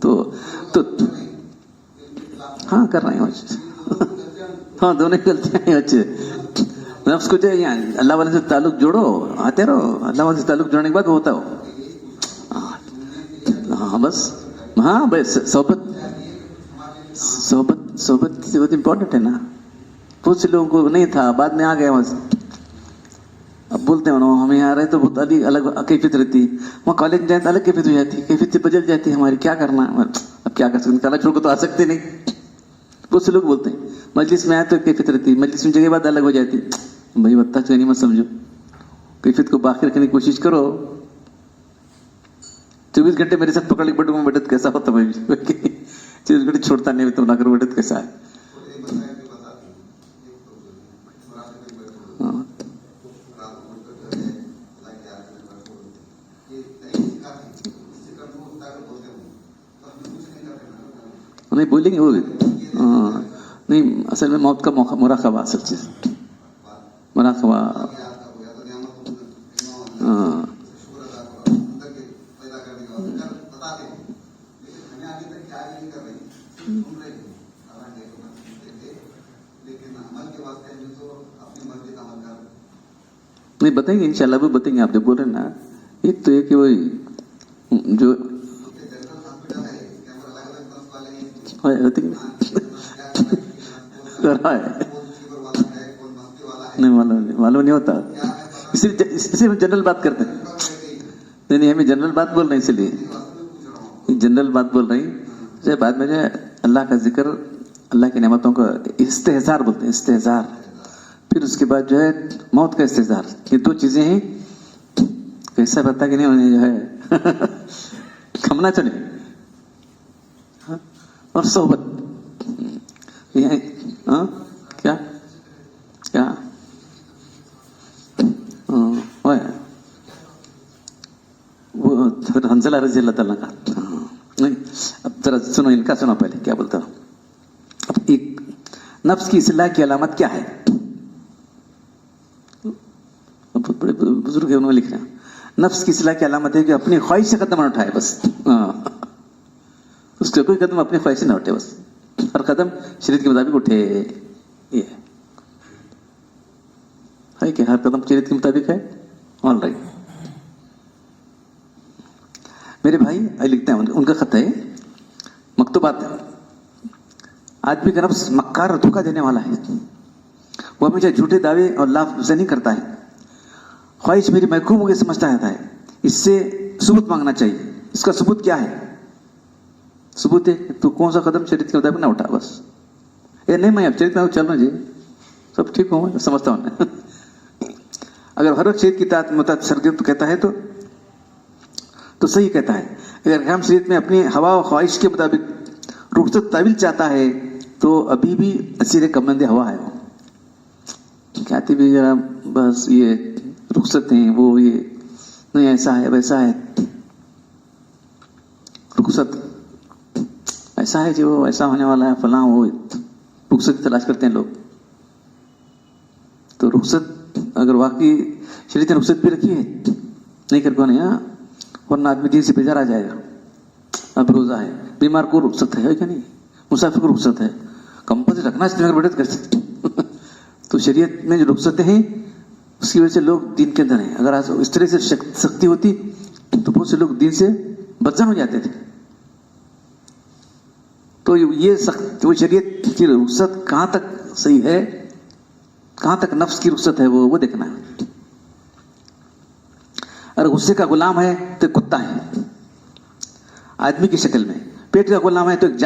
تو ہاں کر رہے ہیں ہاں دونوں غلطیاں ہیں اچھے نفس کو جو اللہ والے سے تعلق جوڑو آتے رہو اللہ والے سے تعلق جوڑنے کے بعد ہوتا ہو ہاں بس ہاں بس صحبت بہت امپورٹنٹ ہے نا بہت سے لوگوں کو نہیں تھا بعد میں آ گئے وہاں اب بولتے ہیں ہمیں یہاں رہے تو بہت الگ کیفیت رہتی ہے وہاں کالج میں جائیں تو الگ کیفیت ہو جاتی ہے کیفیت سے بدل جاتی ہے ہماری کیا کرنا اب کیا کر سکتے کالج چھوڑ کو تو آ سکتے نہیں بہت سے لوگ بولتے ہیں مجلس میں آئے تو کیفیت رہتی ہے مجلس میں جگہ بعد الگ ہو جاتی بھائی بتا چاہیے مت سمجھو کیفیت کو باقی رکھنے کی کوشش کرو 24 گھنٹے میرے ساتھ پکڑ کے بیٹھوں بیٹھت کیسا ہوتا میں 24 گھنٹے چھوڑتا نہیں تو نہ کرو بیٹھت کیسا ہے نہیں بولیں گے وہ نہیں اصل میں موت کا مراقبہ اصل چیز مراقبہ نہیں بتائیں گے انشاءاللہ وہ بتائیں گے آپ جو بول رہے ہیں نا ایک تو یہ کہ وہی جو معلوم نہیں ہوتا اسی میں جنرل بات کرتے ہیں نہیں ہمیں جنرل بات بول رہے ہیں اس لیے جنرل بات بول رہے ہیں بعد میں جو ہے اللہ کا ذکر اللہ کی نعمتوں کا استحضار بولتے ہیں استحضار پھر اس کے بعد جو ہے موت کا استحضار یہ دو چیزیں ہیں ایسا بتا کہ نہیں انہیں جو ہے کھمنا چلے اور صحبت کیا کیا وہ حنزلہ رضی اللہ تعالیٰ کا نہیں اب ذرا سنو ان کا سنو پہلے کیا بولتا ہوں اب ایک نفس کی اصلاح کی علامت کیا ہے بڑے بزرگ ہیں انہوں نے لکھ رہے ہیں نفس کی اصلاح کی علامت ہے کہ اپنی خواہش سے قدم نہ اٹھائے بس اس کے کوئی قدم اپنی خواہش سے نہ اٹھے بس ہر قدم شریعت کے مطابق اٹھے یہ ہے کہ ہر قدم شریعت کے مطابق ہے آل رائٹ میرے بھائی لکھتے ہیں ان کا خط ہے مکتوبات آدمی کا نفس مکار اور دھوکہ دینے والا ہے وہ ہمیشہ جھوٹے دعوے اور لاف نہیں کرتا ہے خواہش میری محکوم ہو گئی سمجھتا رہتا ہے اس سے ثبوت مانگنا چاہیے اس کا ثبوت کیا ہے ثبوت ہے تو کون سا قدم شریعت کے مطابق نہ اٹھا بس یہ نہیں میں اب شریعت میں چل رہا جی سب ٹھیک ہوں سمجھتا ہوں اگر ہر وقت شریعت کی مطابق سرگرم کہتا ہے تو صحیح کہتا ہے اگر ہم شریعت میں اپنی ہوا و خواہش کے مطابق رخصت طویل چاہتا ہے تو ابھی بھی اسیر کمند ہوا ہے وہ کہتی بھی ذرا بس یہ رخصت ہیں وہ یہ نہیں ایسا ہے ویسا ہے رخصت ایسا ہے جو ایسا ہونے والا ہے فلاں وہ رخصت تلاش کرتے ہیں لوگ تو رخصت اگر واقعی شریعت نے رخصت بھی رکھی ہے نہیں کر کو نہیں ورنہ آدمی دین سے بیزار آ جائے گا اب روزہ ہے بیمار کو رخصت ہے کیا نہیں مسافر کو رخصت ہے کمپلسری رکھنا اس میں اگر بیٹھ کر سکتے تو شریعت میں جو رخصتیں ہیں اس کی وجہ سے لوگ دین کے اندر ہیں اگر اس طرح سے سختی ہوتی تو بہت سے لوگ دین سے بدزن ہو جاتے تھے تو یہ وہ شریعت کی رخصت کہاں تک صحیح ہے کہاں تک نفس کی رخصت ہے وہ دیکھنا ہے اگر غصے کا غلام ہے تو کتا ہے آدمی کی شکل میں پیٹ کا غلام ہے تو ایک